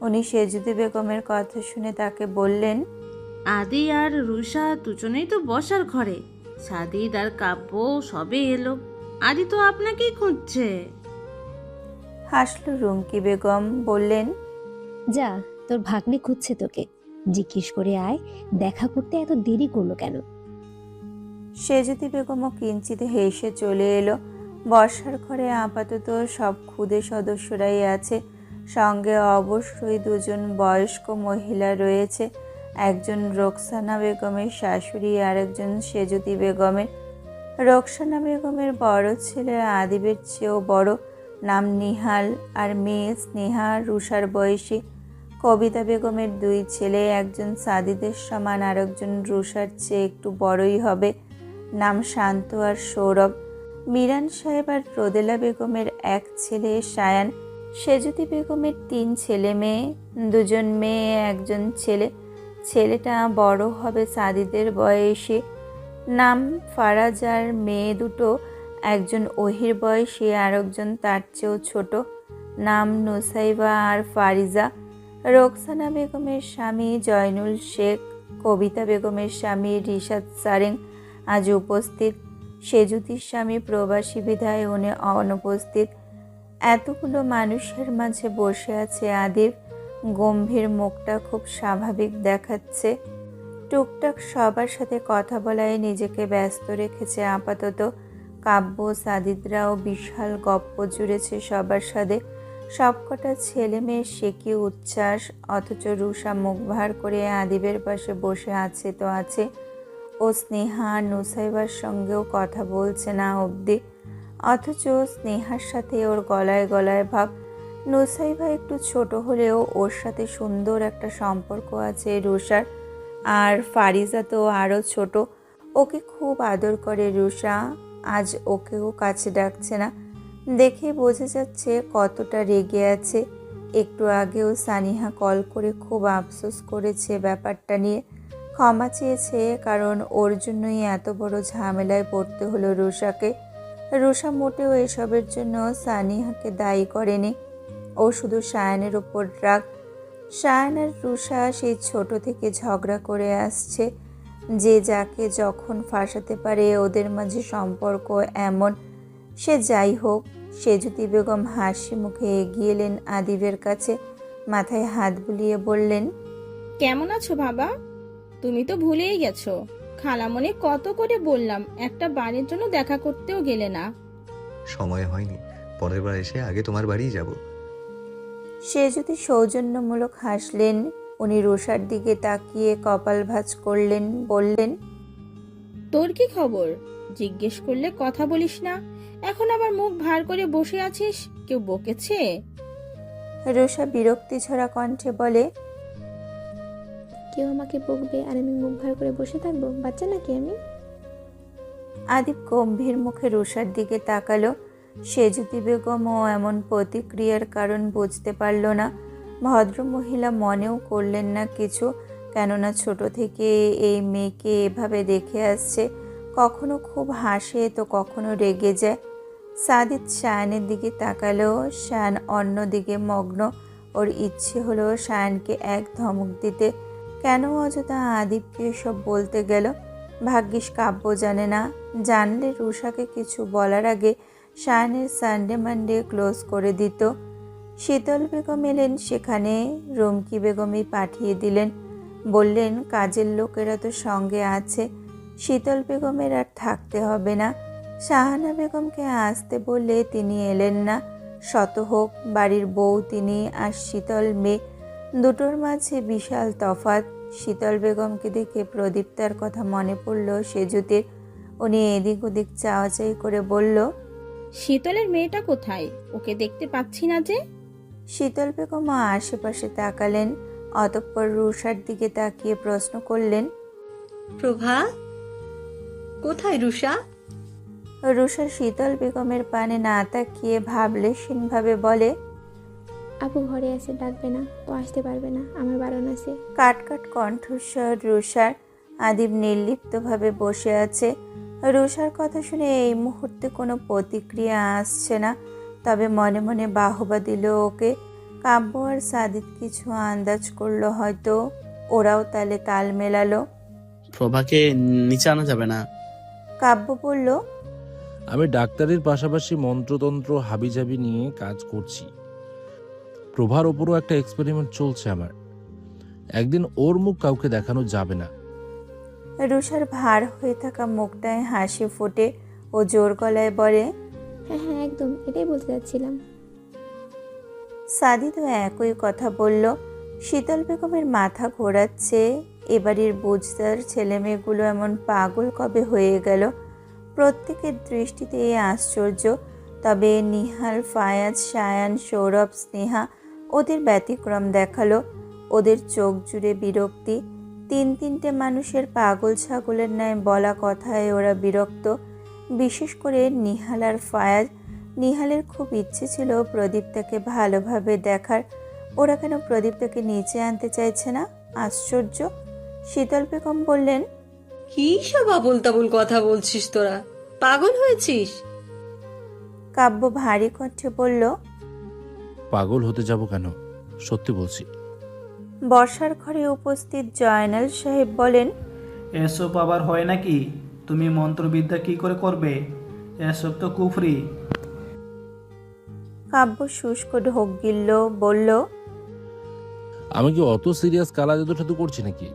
উনি সেজুতি বেগমের কথা শুনে তাকে বললেন, আদি আর রুষা দুজনেই তো বসার ঘরে। সাদিদ আর কাব্য সবে এলো। আদি তো আপনাকেই খুঁজছে। হাসল রুমকি বেগম, বললেন, যা, তোর ভাগ্নে খুঁজছে তোকে। জিজ্ঞেস করে আয়, দেখা করতে এত দেরি করলো কেন? সেজুতি বেগমও কিঞ্চিত হেসে চলে এলো। বর্ষার ঘরে আপাতত সব ক্ষুদে সদস্যরাই আছে। সঙ্গে অবশ্যই দুজন বয়স্ক মহিলা রয়েছে, একজন রোকসানা বেগমের শাশুড়ি আর একজন সেজুতি বেগমের। রোকসানা বেগমের বড় ছেলে আদিবের চেয়েও বড়, নাম নিহাল, আর মেয়ে স্নেহা রুষার বয়সী। কবিতা বেগমের দুই ছেলে, একজন সাদিদের সমান আর একজন রুষার চেয়ে একটু বড়ই হবে, নাম শান্ত আর সৌরভ। মিরান সাহেব আর রোদেলা বেগমের এক ছেলে সায়ান। সেজুতি বেগমের 3 ছেলে মেয়ে, 2 মেয়ে একজন ছেলে। ছেলেটা বড় হবে সাদিদের বয়সী, নাম ফারাজ, আর মেয়ে দুটো, একজন ওহির বয়সী আর একজন তার চেয়েও ছোট, নাম নুসাইবা আর ফারিজা। রোকসানা বেগমের স্বামী জয়নুল শেখ, কবিতা বেগমের স্বামী রিশাদ সারেং আজ উপস্থিত। সেজুতির স্বামী প্রবাসী বিধায় উনি অনুপস্থিত। এতগুলো মানুষের মাঝে বসে আছে আদিব। গম্ভীর মুখটা খুব স্বাভাবিক দেখাচ্ছে। টুকটাক সবার সাথে কথা বলায় নিজেকে ব্যস্ত রেখেছে আপাতত। কাব্য সাদিদরাও বিশাল গপ্প জুড়েছে সবার সাথে। সবকটা ছেলে মেয়ের সে কি উচ্ছ্বাস! অথচ রুষা মুখ ভার করে আদিবের পাশে বসে আছে তো আছে, ও স্নেহা নুসাইবার সঙ্গেও কথা বলছে না অবধি। অথচ স্নেহার সাথে ওর গলায় গলায় ভাব। নুসাইবা একটু ছোট হলেও ওর সাথে সুন্দর একটা সম্পর্ক আছে রুষার। আর ফারিজা তো আরও ছোট, ওকে খুব আদর করে রুষা। আজ ওকেও কাছে ডাকছে না, দেখে বোঝা যাচ্ছে কতটা রেগে আছে। একটু আগেও সানিহা কল করে খুব আফসোস করেছে ব্যাপারটা নিয়ে, ক্ষমা চেয়েছে, কারণ ওর জন্যই এত বড় ঝামেলায় পড়তে হলো রুষাকে। রুষা মোটেও এসবের জন্য সানিহাকে দায়ী করেনি, ও শুধু সায়ানের ওপর রাগ। সায়ান আর রুষা সেই ছোট থেকে ঝগড়া করে আসছে, যে যাকে যখন ফাঁসাতে পারে ওদের মাঝে সম্পর্ক এমন। সে যাই হোক। সেজুতি বেগম হাসি মুখে এগিয়ে এলেন আদিবের কাছে, মাথায় হাত বুলিয়ে বললেন, কেমন আছো বাবা? তুমি তো ভুলেই গেছো। খালামণি কত করে বললাম, একটা বাড়ির জন্য দেখা করতেও গেলে না। সময় হয়নি, পরের বার এসে আগে তোমার বাড়িই যাব। সেজুতি সৌজন্যমূলক হাসলেন। উনি রুষার দিকে তাকিয়ে কপাল ভাঁজ করলেন, বললেন, তোর কি খবর? জিজ্ঞেস করলে কথা বলিস না, এখন আবার মুখ ভার করে বসে আছিস। কেউ বকেছে? রুষা বিরক্তি ঝরা কণ্ঠে বলে, কেউ আমাকে বকবে আর আমি মুখ ভার করে বসে থাকবো? বাচ্চা নাকি আমি? আদিব গম্ভীর মুখে রুষার দিকে তাকালো। সেজুতি বেগমও এমন প্রতিক্রিয়ার কারণ বুঝতে পারল না। ভদ্রমহিলা মনেও করলেন না কিছু, কেননা ছোট থেকে এই মেয়েকে এভাবে দেখে আসছে। কখনো খুব হাসে তো কখনো রেগে যায়। সাদিদ শায়ানের দিকে তাকালো। শায়ান অন্যদিকে মগ্ন। ওর ইচ্ছে হলো শায়ানকে এক ধমক দিতে। কেন অযথা আদিবকে এসব বলতে গেল? ভাগ্যিস কাব্য জানে না, জানলে রুষাকে কিছু বলার আগে শায়ানের সানডে মানডে ক্লোজ করে দিত। শীতল বেগম এলেন সেখানে। রুমকি বেগমই পাঠিয়ে দিলেন, বললেন কাজের লোকেরা তো সঙ্গে আছে, শীতল বেগমের আর থাকতে হবে না। শাহানা বেগমকে আসতে বললে তিনি এলেন না। শত হোক বাড়ির বউ তিনি, আর শীতল মেয়ে, দুটোর মাঝে বিশাল তফাৎ। শীতল বেগমকে দেখে প্রদীপ্তার কথা মনে পড়ল সেজুতির। উনি এদিক ওদিক চাওয়াচাই করে বলল, শীতলের মেয়েটা কোথায়? ওকে দেখতে পাচ্ছি না যে। শীতল বেগমও আশেপাশে তাকালেন, অতঃপর রুষার দিকে তাকিয়ে প্রশ্ন করলেন, প্রভা কোথায় রুষা? রুষা শীতল বেগমের পানে না তাকিয়ে ভাবলেশীনভাবে বলে, আপু ঘরে আছে, ডাকবে না, ও আসতে পারবে না, আমার বারণ আছে। কাটকাট কণ্ঠস্বর রুষার। আদিব নির্লিপ্তভাবে বসে আছে। রুষার কথা শুনে এই মুহূর্তে কোনো প্রতিক্রিয়া আসছে না, তবে মনে মনে বাহবা দিল ওকে। কাব্য আর সাদিদ কিছু আন্দাজ করলো হয়তো, ওরাও তালে তাল মেলালো। প্রভাকে নিচে আনা যাবে না? কাব্য বলল, আমি ডাক্তারের পাশাপাশি মন্ত্রতন্ত্র হাবিজাবি নিয়ে কাজ করছি। প্রভার ওপরও একটা এক্সপেরিমেন্ট চলছে আমার। একদিন ওর মুখ কাউকে দেখানো যাবে না। রুষার ভার হয়ে থাকা মুখটায় হাসি ফোটে। ও জোর গলায় বলে, হ্যাঁ হ্যাঁ, একদম এটাই বলতে যাচ্ছিলাম। সাদিদও একই কথা বলল। শীতল বেগমের মাথা ঘোরাচ্ছে। এবাড়ির বুঝদার ছেলেমেয়েগুলো এমন পাগল কবে হয়ে গেল? প্রত্যেকের দৃষ্টিতে এই আশ্চর্য। তবে নিহাল, ফায়াজ, সায়ান, সৌরভ, স্নেহা ওদের ব্যতিক্রম দেখালো। ওদের চোখ জুড়ে বিরক্তি। তিনটে মানুষের পাগল ছাগলের ন্যায় বলা কথায় ওরা বিরক্ত। বিশেষ করে নিহাল আর ফায়াজ। নিহালের খুব ইচ্ছে ছিল প্রদীপ্তাকে ভালোভাবে দেখার। ওরা কেন প্রদীপ্তাকে নিচে আনতে চাইছে না? আশ্চর্য। শীতল বেগম বললেন, কি সব আবোল তাবোল কথা বলছিস তোরা? পাগল হয়েছিস? কাব্য ভারী কণ্ঠে বলল, পাগল হতে যাব কেন, সত্যি বলছি। বর্ষার ঘরে উপস্থিত জয়নাল সাহেব বলেন, এসব আবার হয় নাকি? তুমি মন্ত্রবিদ্যা কি করে করবে? এসব তো কুফরি। কাব্য শুষ্ক ঢোক গিলল, বলল, আমি কি অত সিরিয়াস কালা জাদু টাদু করছি নাকি?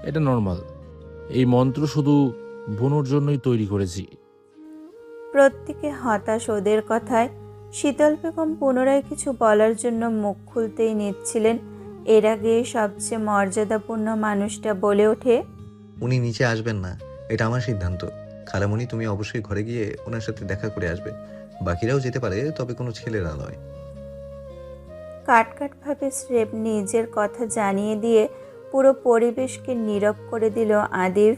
এটা নর্মাল। এই মন্ত্র শুধু বনুর জন্যই তৈরি করেছি। প্রত্যেকে হতাশ ওদের কথায়। শীতল বেগম পুনরায় কিছু বলার জন্য মুখ খুলতেই নিচ্ছিলেন। এর আগে সবচেয়ে মর্যাদাপূর্ণ মানুষটা বলে ওঠে, উনি নিচে আসবেন না, এটা আমার সিদ্ধান্ত। খালামণি, তুমি অবশ্যই ঘরে গিয়ে ওনার সাথে দেখা করে আসবে। বাকিরাও যেতে পারে, তবে কোনো ছেলেরা নয়। কাটকাটভাবে স্রেফ নিজের কথা জানিয়ে দিয়ে পুরো পরিবেশকে নীরব করে দিল আদিব।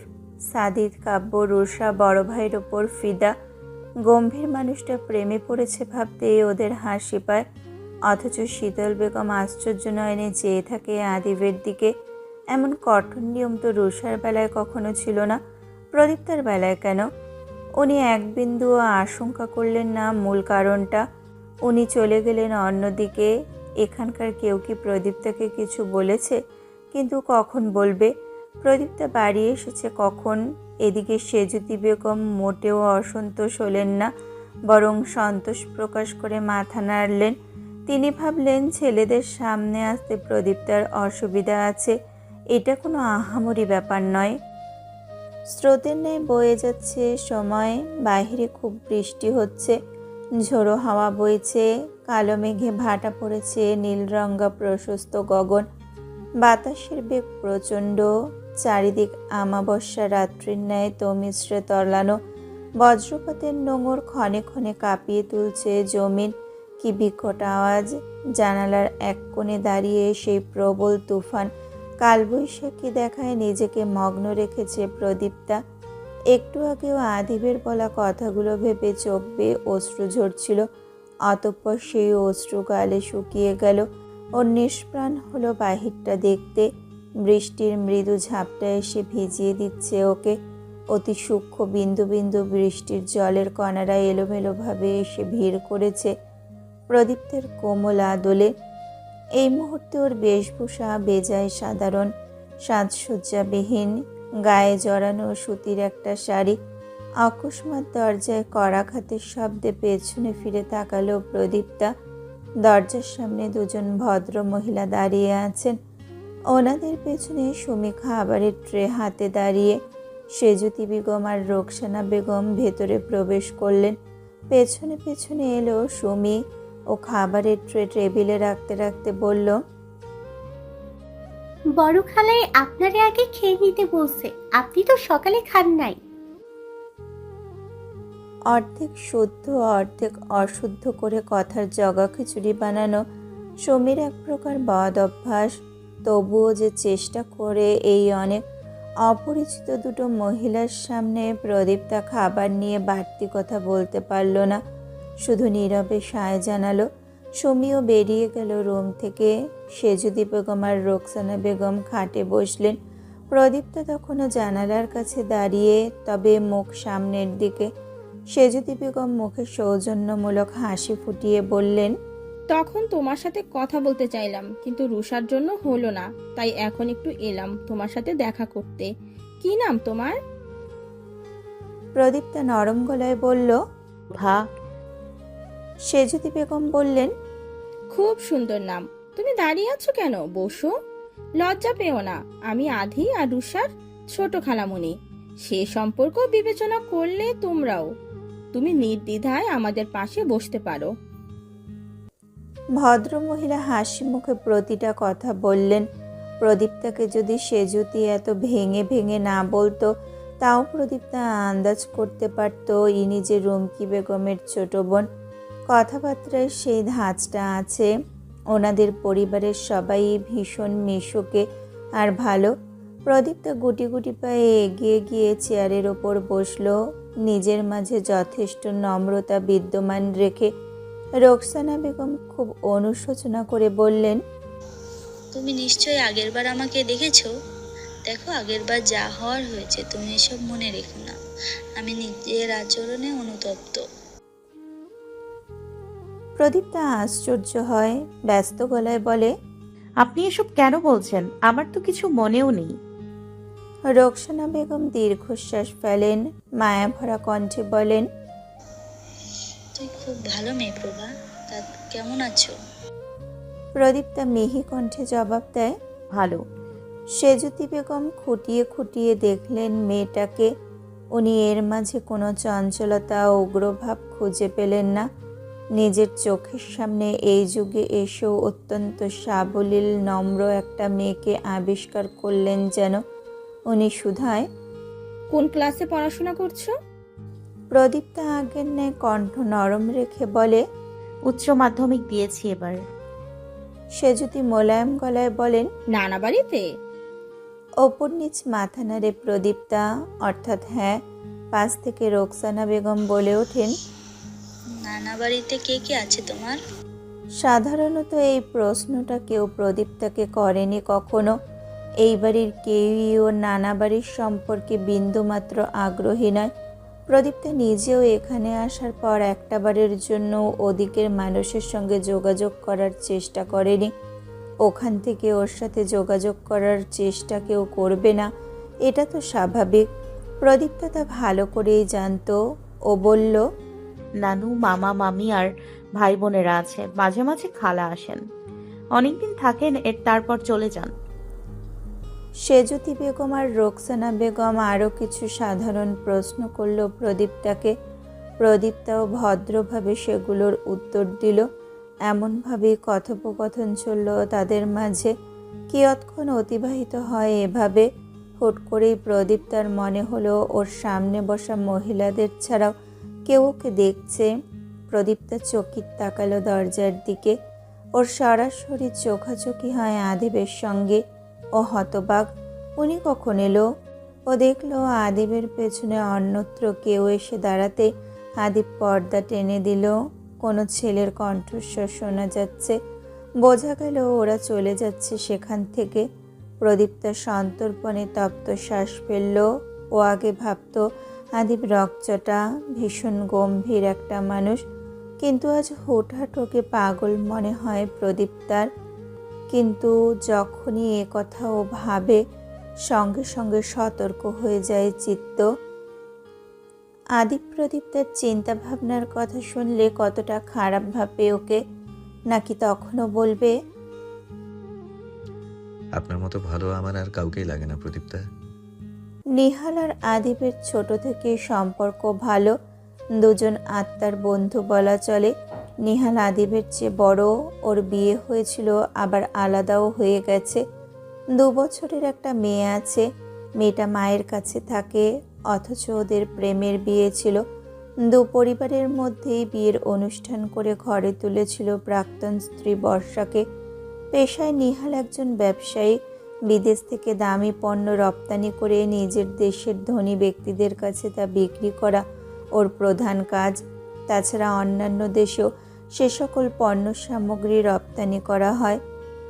সাদিদ, কাব্য, রুষা বড় ভাইয়ের ওপর ফিদা। গম্ভীর মানুষটা প্রেমে পড়েছে ভাবতে ওদের হাসি পায়। অথচ শীতল বেগম আশ্চর্য নয়নে চেয়ে থাকে আদিবের দিকে। এমন কঠোর নিয়ম তো রুষার বেলায় কখনো ছিল না। প্রদীপ্তার বেলায় কেন? উনি এক বিন্দুও আশঙ্কা করলেন না মূল কারণটা। উনি চলে গেলেন অন্যদিকে। এখানকার কেউ কি প্রদীপ্তাকে কিছু বলেছে? কিন্তু কখন বলবে? প্রদীপ্তা বাড়ি এসেছে কখন? এদিকে সেজুতি বেগম মোটেও অসন্তোষ হলেন না, বরং সন্তোষ প্রকাশ করে মাথা নাড়লেন। তিনি ভাবলেন ছেলেদের সামনে আসতে প্রদীপ্তার অসুবিধা আছে, এটা কোনো আহামরি ব্যাপার নয়। স্রোতের ন্যায় বয়ে যাচ্ছে সময়। বাইরে খুব বৃষ্টি হচ্ছে, ঝোড়ো হাওয়া বইছে, কালো মেঘে ভাটা পড়েছে নীলরঙা প্রশস্ত গগন। বাতাসের বেগ প্রচণ্ড। চারিদিক আমাবস্যা রাত্রির ন্যায় তমিশ্রে তলানো। বজ্রপাতের নোঙর ক্ষণে ক্ষণে কাঁপিয়ে তুলছে জমিন। কি বিকট আওয়াজ! জানালার এক কোণে দাঁড়িয়ে সেই প্রবল তুফান কালবৈশাখী দেখায় নিজেকে মগ্ন রেখেছে প্রদীপ্তা। একটু আগেও আদিবের বলা কথাগুলো ভেবে চোখ বেয়ে অশ্রু ঝরছিল। অতঃপর সেই অশ্রু গালে শুকিয়ে গেল। ওর নিষ্প্রাণ হলো বাহিরটা দেখতে। বৃষ্টির মৃদু ঝাপটা এসে ভিজিয়ে দিচ্ছে ওকে। অতি সূক্ষ্ম বিন্দু বিন্দু বৃষ্টির জলের কণারা এলোমেলোভাবে এসে ভিড় করেছে প্রদীপ্তের কোমল আদলে। এই মুহূর্তে ওর বেশভূষা বেজায় সাধারণ, সাজসজ্জাবিহীন, গায়ে জড়ানো সুতির একটা শাড়ি। অকস্মাৎ দরজায় কড়াঘাতের শব্দে পেছনে ফিরে তাকালো প্রদীপ্তা। দরজার সামনে দুজন ভদ্র মহিলা দাঁড়িয়ে আছেন। ওনাদের পেছনে সুমি খাবারের ট্রে হাতে দাঁড়িয়ে। সেজুতি বেগম আর রোকসানা বেগম ভেতরে প্রবেশ করলেন। পেছনে পেছনে এলো সুমি ও খাবারের ট্রে টেবিলে রাখতে রাখতে বলল, বড় খালাই আপনারে আগে খেয়ে নিতে বলছে, আপনি তো সকালে খান নাই। অর্ধেক শুদ্ধ অর্ধেক অশুদ্ধ করে কথার জগা খিচুড়ি বানানো সুমির এক প্রকার বদ অভ্যাস। তবুও যে চেষ্টা করে এই অনেক অপরিচিত দুটো মহিলার সামনে প্রদীপ্তা খাবার নিয়ে বাড়তি কথা বলতে পারল না, শুধু নীরবে সায় জানালো। সুমিও বেরিয়ে গেল রুম থেকে। সেজুদি বেগম আর রোকসানা বেগম খাটে বসলেন। প্রদীপ্তা তখনও জানালার কাছে দাঁড়িয়ে, তবে মুখ সামনের দিকে। সেজুদি বেগম মুখে সৌজন্যমূলক হাসি ফুটিয়ে বললেন, তখন তোমার সাথে কথা বলতে চাইলাম, কিন্তু রুষার জন্য হলো না, তাই এখন একটু এলাম তোমার সাথে দেখা করতে। কি নাম তোমার? প্রদীপ্তা নরম গলায় বলল, ভা। সেজুদি বেগম বললেন, খুব সুন্দর নাম। তুমি দাঁড়িয়ে আছো কেন? বসো, লজ্জা পেও না। আমি আধি আর রুষার ছোট খালামণি। সে সম্পর্ক বিবেচনা করলে তুমি নির্দ্বিধায় আমাদের পাশে বসতে পারো। ভদ্রমহিলা হাসি মুখে প্রতিটা কথা বললেন। প্রদীপ্তাকে যদি সেজুতি এত ভেঙে ভেঙে না বলতো, তাও প্রদীপ্তা আন্দাজ করতে পারত ইনি যে রুমকি বেগমের ছোট বোন। কথাবার্তায় সেই ধাঁচটা আছে। ওনাদের পরিবারের সবাই ভীষণ মিশুকে আর ভালো। প্রদীপ্তা গুটি গুটি পায়ে এগিয়ে গিয়ে চেয়ারের ওপর বসলো, নিজের মাঝে যথেষ্ট নম্রতা বিদ্যমান রেখে। রোকসানা বেগম খুব অনুশোচনা করে বললেন, তুমি নিশ্চয়ই আগেরবার আমাকে দেখেছো। দেখো, আগেরবার যা হওয়ার হয়েছে, তুমি এসব মনে রেখো না। আমি নিজের আচরণে অনুতপ্ত। প্রদীপ্তা আশ্চর্য হয়, ব্যস্ত গলায় বলে, আপনি এসব কেন বলছেন? আমার তো কিছু মনেও নেই। রোকসানা বেগম দীর্ঘশ্বাস ফেলেন, মায়া ভরা কণ্ঠে বলেন, তুই খুব ভালো মেয়ে প্রভা, তা কেমন আছো? প্রদীপ্তা মিহি কণ্ঠে জবাব দেয়, ভালো। সেজুতি বেগম খুঁটিয়ে খুঁটিয়ে দেখলেন মেয়েটাকে। উনি এর মাঝে কোনো চঞ্চলতা ও উগ্রভাব খুঁজে পেলেন না। নিজের চোখের সামনে এই যুগে এসেও অত্যন্ত সাবলীল নম্র একটা মেয়েকে আবিষ্কার করলেন যেন। উনি শুধায়, কোন ক্লাসে পড়াশোনা করছো? প্রদীপ্তা আগের ন্যায় কণ্ঠ নরম রেখে বলে, উচ্চ মাধ্যমিক দিয়েছি এবার। সেজুতি মোলায়েম গলায় বলেন, নানা বাড়িতে? ওপর নিচ মাথা নাড়ে প্রদীপ্তা, অর্থাৎ হ্যাঁ। পাশ থেকে রোকসানা বেগম বলে ওঠেন, নানা বাড়িতে কে কে আছে তোমার? সাধারণত এই প্রশ্নটা কেউ প্রদীপ্তাকে করেনি কখনো। এই বাড়ির কেউই ওর নানা বাড়ির সম্পর্কে বিন্দুমাত্র আগ্রহী নয়। প্রদীপ্তা নিজেও এখানে আসার পর একটা বারের জন্য ওদিকের মানুষের সঙ্গে যোগাযোগ করার চেষ্টা করেনি। ওখান থেকে ওর সাথে যোগাযোগ করার চেষ্টা কেউ করবে না, এটা তো স্বাভাবিক। প্রদীপ্তা তা ভালো করেই জানতো। ও বলল, নানু, মামা, মামি আর ভাই বোনেরা আছে। মাঝে মাঝে খালা আসেন, অনেকদিন থাকেন, তারপর চলে যান। সেজুতি বেগম আর রোকসানা বেগম আরও কিছু সাধারণ প্রশ্ন করল প্রদীপ্তাকে। প্রদীপ্তাও ভদ্রভাবে সেগুলোর উত্তর দিল। এমনভাবেই কথোপকথন চলল তাদের মাঝে। কিয়ৎক্ষণ অতিবাহিত হয় এভাবে। হুট করেই প্রদীপ্তার মনে হলো ওর সামনে বসা মহিলাদের ছাড়াও কেউ ওকে দেখছে। প্রদীপ্তা চকিত তাকালো দরজার দিকে। ওর সরাসরি চোখাচোখি হয় আদিবের সঙ্গে। ও হতবাক, উনি কখন এলো? ও দেখলো আদিবের পেছনে অন্যত্র কেউ এসে দাঁড়াতে আদিব পর্দা টেনে দিল। কোনো ছেলের কণ্ঠস্বর শোনা যাচ্ছে। বোঝা গেল ওরা চলে যাচ্ছে সেখান থেকে। প্রদীপ্তা সন্তর্পণে তপ্ত শ্বাস ফেলল। ও আগে ভাবতো আদিব রকচটা ভীষণ গম্ভীর একটা মানুষ, কিন্তু আজ হুটহাট ওকে পাগল মনে হয় প্রদীপ্তার। কিন্তু যখনই এ কথা ও ভাবে সঙ্গে সঙ্গে সতর্ক হয়ে যায় চিত্ত। আদিব প্রদীপ্তার চিন্তা ভাবনার কথা শুনলে কতটা খারাপ ভাববে ওকে, নাকি তখনও বলবে আপনার মতো ভালো আমার আর কাউকেই লাগে না প্রদীপ্তা। নিহাল আর আদিবের ছোট থেকে সম্পর্ক ভালো, দুজন আত্মার বন্ধু বলা চলে। নিহাল আদিবের চেয়ে বড়, ওর বিয়ে হয়েছিল আবার আলাদাও হয়ে গেছে। 2 বছরের একটা মেয়ে আছে, মেয়েটা মায়ের কাছে থাকে, অথচ ওদের প্রেমের বিয়ে ছিল। 2 পরিবারের মধ্যেই বিয়ের অনুষ্ঠান করে ঘরে তুলেছিল প্রাক্তন স্ত্রী বর্ষাকে। পেশায় নিহাল একজন ব্যবসায়ী, বিদেশ থেকে দামি পণ্য রপ্তানি করে নিজের দেশের ধনী ব্যক্তিদের কাছে তা বিক্রি করা ওর প্রধান কাজ। তাছাড়া অন্যান্য দেশেও সে সকল পণ্য সামগ্রী রপ্তানি করা হয়।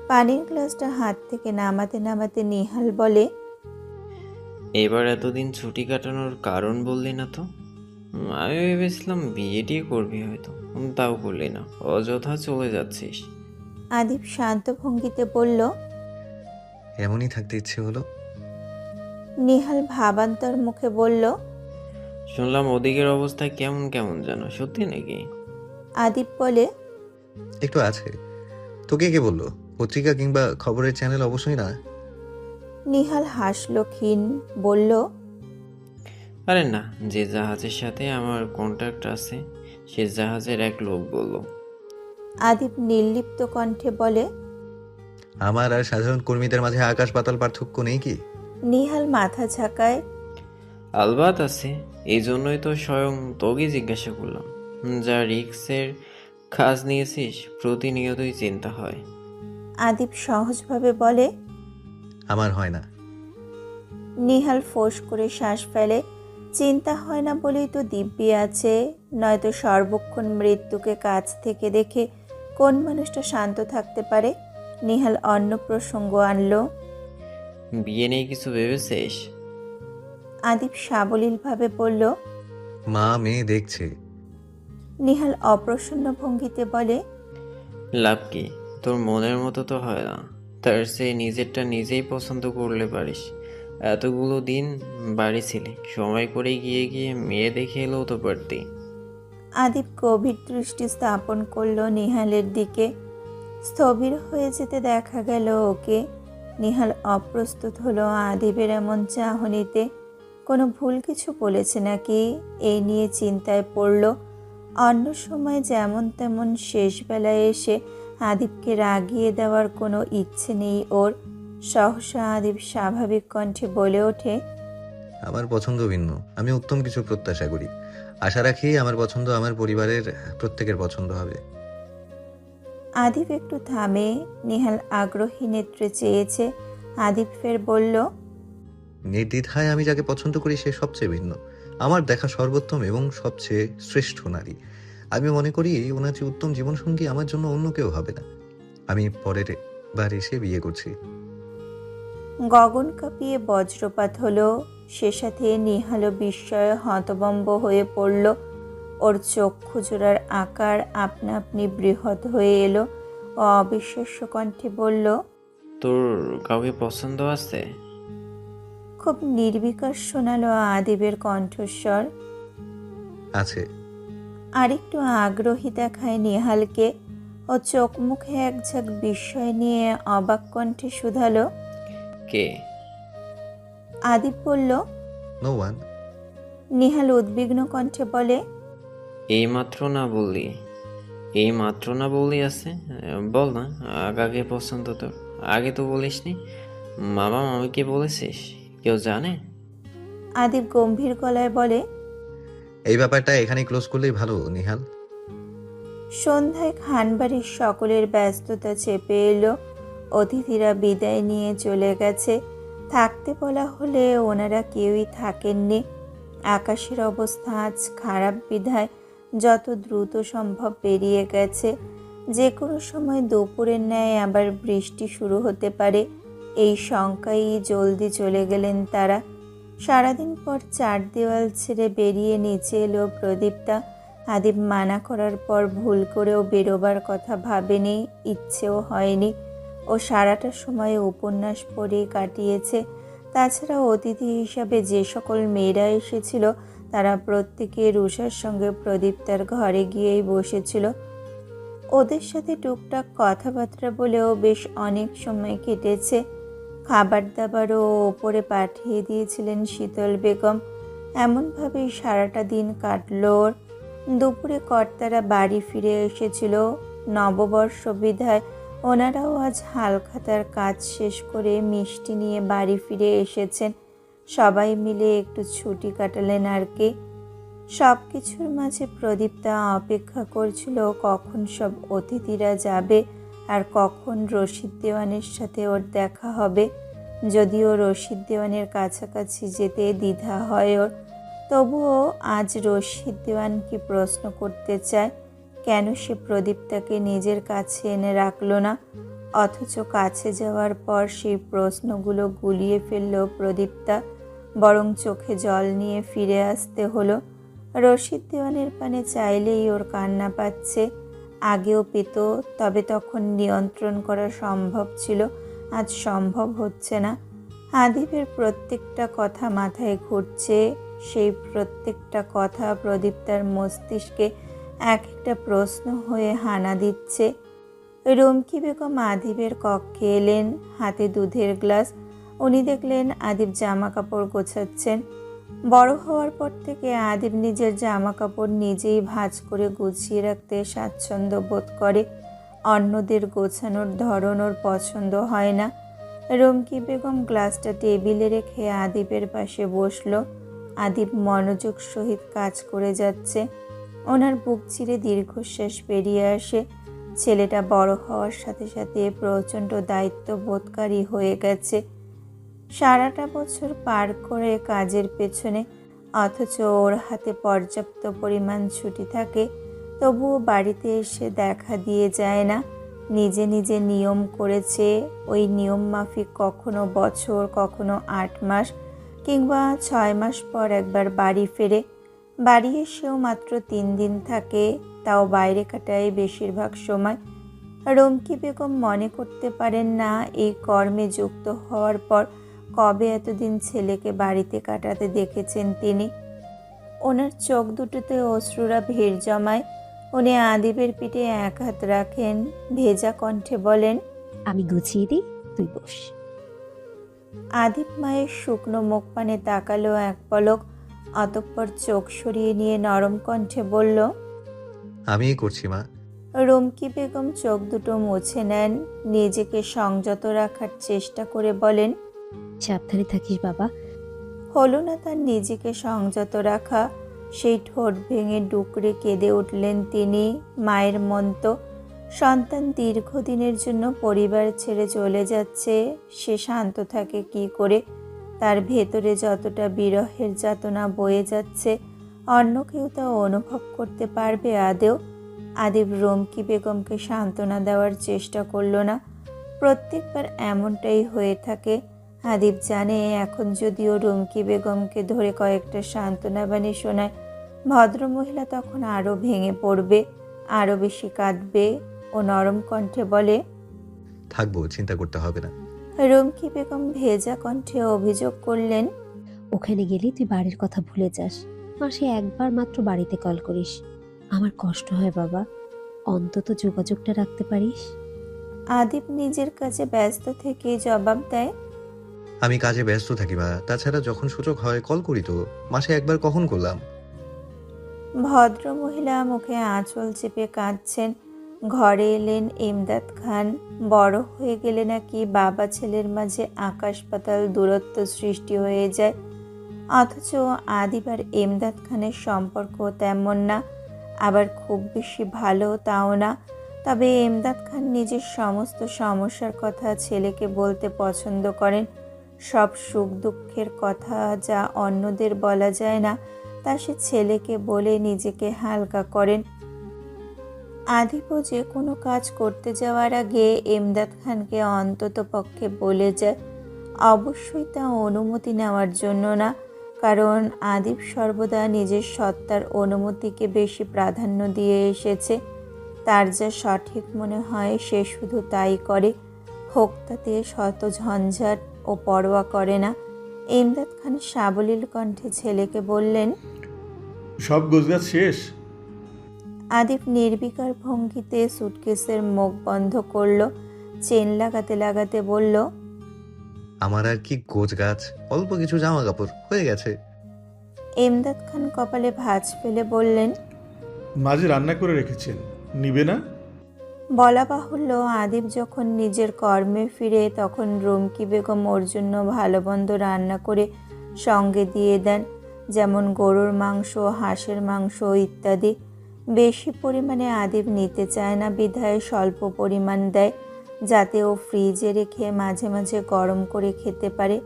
পানির গ্লাসটা হাত থেকে নামাতে নামাতে নিহাল বলে, এবার এতদিন ছুটি কাটানোর কারণ বললি না তো। আমি ভেবেছিলাম বিয়েটি করবি হয়তো, তাও করলি না, অযথা চলে যাচ্ছিস। আদিব শান্ত ভঙ্গিতে বলল। এমনই থাকতে ইচ্ছে হলো। নিহাল ভাবান্তর মুখে বলল, শুনলাম ওদিকের অবস্থা কেমন কেমন যেন, সত্যি নাকি? আদিব বলে, একটু আছে। তোকে কে বললো? পত্রিকা কিংবা খবরের চ্যানেল অবশ্যই না। নিহাল হাসল ক্ষীণ, বলল, আরে না, যে জাহাজের সাথে আমার কন্ট্যাক্ট আছে সে জাহাজের এক লোক বলল। আদিব নির্লিপ্ত কণ্ঠে বলে, আমার আর সাধারণ কর্মীদের মাঝে আকাশ পাতাল পার্থক্য নেই কি? নিহাল মাথা ঝাঁকায়। আলবাত আছে, এই জন্যই তো স্বয়ং তোকে জিজ্ঞাসা করলাম। যা রিক্সের কাজ নিয়েছিস প্রতিনিয়তই চিন্তা হয়। আদিব সহজভাবে বলে, আমার হয় না। নিহাল ফোঁস করে শ্বাস ফেলে। চিন্তা হয় না বলেই তো দিব্যি আছে, নয়তো সর্বক্ষণ মৃত্যুকে কাছ থেকে দেখে কোন মানুষটা শান্ত থাকতে পারে। নিহাল অন্য প্রসঙ্গ আনলো, বিয়ে নিয়ে কিছু ভেবেছিস? আদিব সাবলীলভাবে বলল, মা মেয়ে দেখছে। নিহাল অপ্রসন্ন ভঙ্গিতে বলে, লাভ কি? তোর মনের মতো তো হয় না, তার সে নিজেরটা নিজেই পছন্দ করলে পারিস। এতগুলো দিন বাড়ি ছিলে, সময় করে গিয়ে গিয়ে মেয়ে দেখে এলেও তো পারতি। আদিব গভীর দৃষ্টি স্থাপন করলো নিহালের দিকে। স্থবির হয়ে যেতে দেখা গেল ওকে। নিহাল অপ্রস্তুত হলো আদিবের এমন চাহনিতে। কোনো ভুল কিছু বলেছে নাকি এই নিয়ে চিন্তায় পড়ল। অন্য সময় যেমন তেমন শেষ বেলায় এসে আদিবকে রাগিয়ে দেওয়ার কোনো ইচ্ছে নেই ওর। সহসা আদিব স্বাভাবিক কণ্ঠে বলে ওঠে, আমার পছন্দ ভিন্ন, আমি উত্তম কিছু প্রত্যাশা করি। আশা রাখি আমার পছন্দ আমার পরিবারের প্রত্যেকের পছন্দ হবে। আদিব একটু থামে। নিহাল আগ্রহী নেত্রে চেয়েছে। আদিব ফের বলল, নির্দ্বিধায় আমি যাকে পছন্দ করি সে সবচেয়ে ভিন্ন, আমার দেখা সর্বোত্তম এবং সবচেয়ে শ্রেষ্ঠ নারী। আমি মনে করি ওনার যে উত্তম জীবনসঙ্গী আমার জন্য অন্য কেউ হবে না। আমি পরের বার এসে বিয়ে করছি। গগন কাঁপিয়ে বজ্রপাত হলো। সে সাথে নিহালও বিস্ময়ে হতভম্ব হয়ে পড়ল। ওর চক্ষু জোড়ার আকার আপনা আপনি বৃহৎ হয়ে এলো। ও অবিশ্বাস্য কণ্ঠে বলল, তোর কাউকে পছন্দ আছে? খুব নির্বিকার শোনালো আদিবের কণ্ঠস্বর। আছে। আরেকটু আগ্রহী দেখায় নিহালকে। ও চোখ মুখে এক ঝাঁক বিস্ময় নিয়ে অবাক কণ্ঠে শুধালো, কে? আদিব বলল, নো ওয়ান। নিহাল উদ্বিগ্ন কণ্ঠে বলে, এই মাত্র না বললি আছে? বল না, কাকে পছন্দ তোর? আগে তো বলিসনি। মামা মামিকে বলেছিস? কেউ জানে? আদিব গম্ভীর গলায় বলে, এই ব্যাপারটা এখানেই ক্লোজ করলেই ভালো নিহাল। সন্ধ্যায় খানবাড়ির সকলের ব্যস্ততা চেপে এলো। অতিথিরা বিদায় নিয়ে চলে গেছে। থাকতে বলা হলে ওনারা কেউই থাকেননি। আকাশের অবস্থা আজ খারাপ বিধায় যত দ্রুত সম্ভব বেরিয়ে গেছে। যে কোনো সময় দুপুরের ন্যায় আবার বৃষ্টি শুরু হতে পারে, এই শঙ্কায় জলদি চলে গেলেন তারা। সারাদিন পর চার দেওয়াল ছেড়ে বেরিয়ে নিচে এলো প্রদীপ্তা। আদিব মানা করার পর ভুল করেও বেরোবার কথা ভাবেনি, ইচ্ছেও হয়নি। ও সারাটা সময় উপন্যাস পড়ে কাটিয়েছে। তাছাড়া অতিথি হিসাবে যে সকল মেয়েরা এসেছিল তারা প্রত্যেকে রুষার সঙ্গে প্রদীপ্তার ঘরে গিয়েই বসেছিল। ওদের সাথে টুকটাক কথাবার্তা বলেও বেশ অনেক সময় কেটেছে। খাবার দাবারও ওপরে পাঠিয়ে দিয়েছিলেন শীতল বেগম। এমনভাবেই সারাটা দিন কাটলো ওর। দুপুরে কর্তারা বাড়ি ফিরে এসেছিল। নববর্ষ বিধায় ওনারাও আজ হালখাতার কাজ শেষ করে মিষ্টি নিয়ে বাড়ি ফিরে এসেছেন। সবাই মিলে একটু ছুটি কাটালেন আর কি। সব কিছুর মাঝে প্রদীপ্তা অপেক্ষা করছিল কখন সব অতিথিরা যাবে আর কখন রশিদ দেওয়ানের সাথে ওর দেখা হবে। যদিও রশিদ দেওয়ানের কাছাকাছি যেতে দ্বিধা হয় ওর, তবুও আজ রশিদ দেওয়ানকে প্রশ্ন করতে চায় কেন সে প্রদীপ্তাকে নিজের কাছে এনে রাখলো না। অথচ কাছে যাওয়ার পর সেই প্রশ্নগুলো গুলিয়ে ফেলল প্রদীপ্তা, বরং চোখে জল নিয়ে ফিরে আসতে হলো। রশিদ দেওয়ানের পানে চাইলেই ওর কান্না পাচ্ছে। আগেও পেত, তবে তখন নিয়ন্ত্রণ করা সম্ভব ছিল, আজ সম্ভব হচ্ছে না। আদিবের প্রত্যেকটা কথা মাথায় ঘুরছে, সেই প্রত্যেকটা কথা প্রদীপ্তার মস্তিষ্কে এক একটা প্রশ্ন হয়ে হানা দিচ্ছে। রুমকি বেগম আদিবের কক্ষে এলেন, হাতে দুধের গ্লাস। উনি দেখলেন আদিব জামা কাপড় গোছাচ্ছেন। বড় হওয়ার পর থেকে আদিব নিজের জামা কাপড় নিজেই ভাঁজ করে গুছিয়ে রাখতে স্বাচ্ছন্দ্য বোধ করে। অন্যদের গোছানোর ধরন ওর পছন্দ হয় না। রুমকি বেগম গ্লাসটা টেবিলে রেখে আদিবের পাশে বসলো। আদিব মনোযোগ সহিত কাজ করে যাচ্ছে। ওনার বুক চিরে দীর্ঘশ্বাস বেরিয়ে আসে। ছেলেটা বড় হওয়ার সাথে সাথে প্রচণ্ড দায়িত্ববোধকারী হয়ে গেছে। সারাটা বছর পার করে কাজের পেছনে, অথচ ওর হাতে পর্যাপ্ত পরিমাণ ছুটি থাকে, তবুও বাড়িতে এসে দেখা দিয়ে যায় না। নিজে নিজে নিয়ম করেছে, ওই নিয়ম মাফিক কখনো বছর, কখনো 8 মাস কিংবা 6 মাস পর একবার বাড়ি ফেরে। বাড়ি এসেও মাত্র 3 দিন থাকে, তাও বাইরে কাটায় বেশিরভাগ সময়। রুমকি বেগম মনে করতে পারেন না এই কর্মে যুক্ত হওয়ার পর কবে এতদিন ছেলেকে বাড়িতে কাটাতে দেখেছেন তিনি। ওনার চোখ দুটোতে অশ্রুরা ভিড় জমায়। উনি আদিবের পিঠে এক হাত রাখেন, ভেজা কণ্ঠে বলেন, আমি গুছিয়ে দিই, তুই বস। আদিব মায়ের শুকনো মুখ পানে তাকালো এক পলক, অতঃপর চোখ সরিয়ে নিয়ে নরম কণ্ঠে বলল, আমিই করছি মা। রুমকি বেগম চোখ দুটো মুছে নেন, নিজেকে সংযত রাখার চেষ্টা করে বলেন, সাবধানে থাকিস বাবা। হলো না তার নিজেকে সংযত রাখা। সেই ঠোঁট ভেঙে ডুকরে কেঁদে উঠলেন তিনি। মায়ের মন্ত সন্তান দীর্ঘদিনের জন্য পরিবার ছেড়ে চলে যাচ্ছে, সে শান্ত থাকে কি করে? তার ভেতরে যতটা বিরহের যাতনা বয়ে যাচ্ছে, অন্য কেউ তা অনুভব করতে পারবে আদেও? আদিব রুমকি বেগমকে সান্ত্বনা দেওয়ার চেষ্টা করল না। প্রত্যেকবার এমনটাই হয়ে থাকে। আদিব জানে এখন যদিও রুমকি বেগমকে ধরে কয়েকটা সান্ত্বনা বাণী শোনায়, ভদ্রমহিলা তখন আরও ভেঙে পড়বে, আরও বেশি কাঁদবে। ও নরম কণ্ঠে বলে, থাকবো, চিন্তা করতে হবে না। রুমকি বেগম ভেজা কণ্ঠে অভিযোগ করলেন, ওখানে গেলে তুই বাড়ির কথা ভুলে যাস, মাসে একবার মাত্র বাড়িতে কল করিস। আমার কষ্ট হয় বাবা, অন্তত যোগাযোগটা রাখতে পারিস। আদিব নিজের কাছে ব্যস্ত থেকে জবাব দেয়, আমি কাজে ব্যস্ত থাকি মা, তাছাড়া যখন সুযোগ হয় কল করি তো। মাসে একবার কখন করলাম? ভদ্রমহিলা মুখে আঁচল চেপে কাঁদছেন। ঘরে এলেন ইমদাদ খান। বড় হয়ে গেলে নাকি বাবা ছেলের মাঝে আকাশ পাতাল দূরত্ব সৃষ্টি হয়ে যায়। অথচ আদিব আর ইমদাদ খানের সম্পর্ক তেমন না, আবার খুব বেশি ভালো তাও না। তবে ইমদাদ খান নিজের সমস্ত সমস্যার কথা ছেলেকে বলতে পছন্দ করেন। সব সুখ দুঃখের কথা যা অন্যদের বলা যায় না, তা সে ছেলেকে বলে নিজেকে হালকা করেন। আদিবও যে কোনো কাজ করতে যাওয়ার আগে ইমদাদ খানকে অন্তত পক্ষে বলে যায়, অবশ্যই তা অনুমতি নেওয়ার জন্য না। কারণ আদিব সর্বদা নিজের সত্তার অনুমতিকে বেশি প্রাধান্য দিয়ে এসেছে। তার যা সঠিক মনে হয় সে শুধু তাই করে, হোক তাতে শত ঝঞ্ঝাট ও পরোয়া করে না। ইমদাদ খান সাবলীল কণ্ঠে ছেলেকে বললেন, সব গোছগাছ শেষ? আদিব নির্বিকার ভঙ্গিতে সুটকেসের মুখ বন্ধ করল, চেন লাগাতে লাগাতে বলল, আমার আর কি গোছ গাছ, অল্প কিছু জামা কাপড় হয়ে গেছে। ইমদাদ খান কপালে ভাঁজ ফেলে বললেন, মাঝে রান্না করে রেখেছেন, নিবে না? বলা বাহুল্য, আদিব যখন নিজের কর্মে ফিরে তখন রুমকি বেগম ওর জন্য ভালো মন্দ রান্না করে সঙ্গে দিয়ে দেন, যেমন গরুর মাংস, হাঁসের মাংস ইত্যাদি। বেশি পরিমাণে আদিব নিতে চায় না বিধায় স্বল্প পরিমাণ দেয়, যাতে ও ফ্রিজে রেখে মাঝে মাঝে গরম করে খেতে পারে।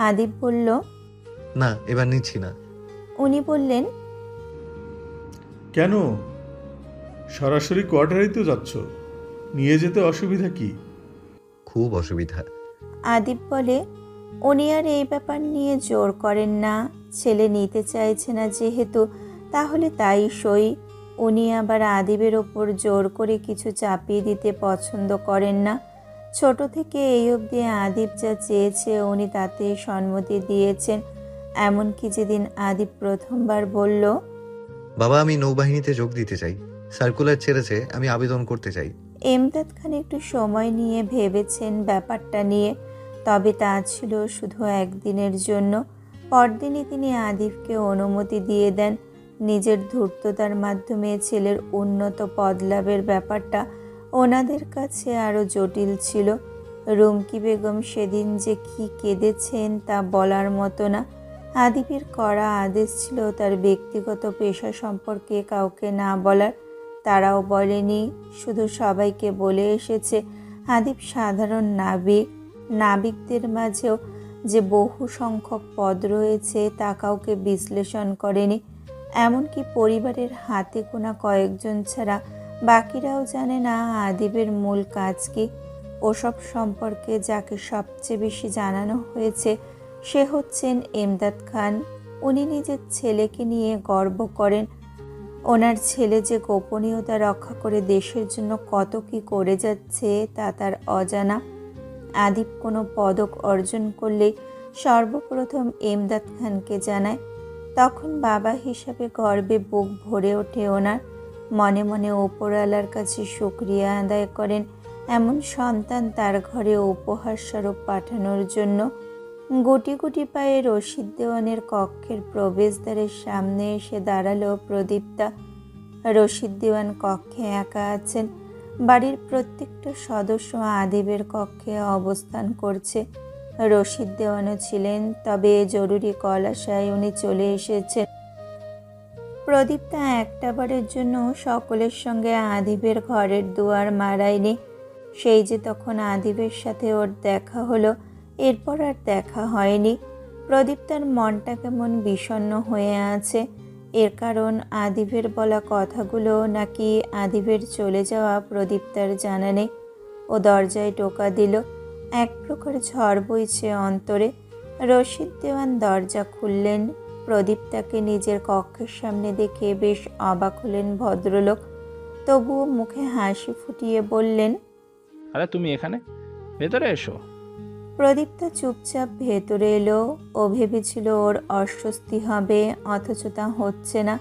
আদিব বলল, না, এবার নিচ্ছি না। উনি বললেন, কেন? সরাসরি কোয়ার্টারেই তো যাচ্ছ, নিয়ে যেতে অসুবিধা কি? খুব অসুবিধা। আদিব বলে, উনি আর এই ব্যাপার নিয়ে জোর করেন না, ছেলে নিতে চাইছে না যেহেতু তাহলে তাই সই। উনি আবার আদিবের ওপর জোর করে কিছু চাপিয়ে দিতে পছন্দ করেন না। ছোট থেকে এই অবধি আদিব যা চেয়েছে উনি তাতে সম্মতি দিয়েছেন। এমনকি যেদিন আদিব প্রথমবার বলল, বাবা আমি নৌবাহিনীতে যোগ দিতে চাই, সার্কুলার ছেড়েছে, আমি আবেদন করতে চাই। ইমদাদ খান একটু সময় নিয়ে ভেবেছেন ব্যাপারটা নিয়ে, তবে তা ছিল শুধু একদিনের জন্য। পরদিনই তিনি আদিবকে অনুমতি দিয়ে দেন। নিজের ধূর্ততার মাধ্যমে ছেলের উন্নত পদ লাভের ব্যাপারটা ওনাদের কাছে আরও জটিল ছিল। রুমকি বেগম সেদিন যে কি কেঁদেছেন তা বলার মতো না। আদিবের করা আদেশ ছিল তার ব্যক্তিগত পেশা সম্পর্কে কাউকে না বলার। তারাও বলেনি, শুধু সবাইকে বলে এসেছে আদিব সাধারণ নাবিক। নাবিকদের মাঝেও যে বহু সংখ্যক পদ রয়েছে তা কাউকে বিশ্লেষণ করেনি। এমনকি পরিবারের হাতে গোনা কয়েকজন ছাড়া বাকিরাও জানে না আদিবের মূল কাজ কি। ওসব সম্পর্কে যাকে সবচেয়ে বেশি জানানো হয়েছে সে হচ্ছেন ইমদাদ খান। উনি নিজের ছেলেকে নিয়ে গর্ব করেন। ওনার ছেলে যে গোপনীয়তা রক্ষা করে দেশের জন্য কত কি করে যাচ্ছে তা তার অজানা। আদিব কোনো পদক অর্জন করলে সর্বপ্রথম ইমদাদ খানকে জানায়। তখন বাবা হিসাবে গর্বে বুক ভরে ওঠে ওনার। মনে মনে ওপরওয়ালার কাছে শুকরিয়া আদায় করেন এমন সন্তান তার ঘরে উপহার স্বরূপ পাঠানোর জন্য। গুটি গুটি পায়ে রশিদ দেওয়ানের কক্ষের প্রবেশদ্বারের সামনে এসে দাঁড়ালো প্রদীপ্তা। রশিদ দেওয়ান কক্ষে একা আছেন। বাড়ির প্রত্যেকটা সদস্য আদিবের কক্ষে অবস্থান করছে। রশিদ দেওয়ানও ছিলেন, তবে জরুরি কল আসায় উনি চলে এসেছেন। প্রদীপ্তা একটাবারের জন্য সকলের সঙ্গে আদিবের ঘরের দুয়ার মারায়নি। সেই যে তখন আদিবের সাথে ওর দেখা হলো, এরপর আর দেখা হয়নি। প্রদীপ্তার মনটা কেমন বিষণ্ণ হয়ে আছে। এর কারণ আদিবের বলা কথাগুলো নাকি আদিবের চলে যাওয়া প্রদীপ্তার জানা নেই। ও দরজায় টোকা দিল। এক প্রকার ঝড় বইছে অন্তরে। রশিদ দেওয়ান দরজা খুললেন। প্রদীপ্তাকে নিজের কক্ষের সামনে দেখে বেশ অবাক হলেন ভদ্রলোক। তবুও মুখে হাসি ফুটিয়ে বললেন, আরে তুমি এখানে, ভেতরে এসো। প্রদীপ্তা চুপচাপ ভেতরে এলো। ও ভেবেছিল ওর অস্বস্তি হবে, অথচ তা হচ্ছে না।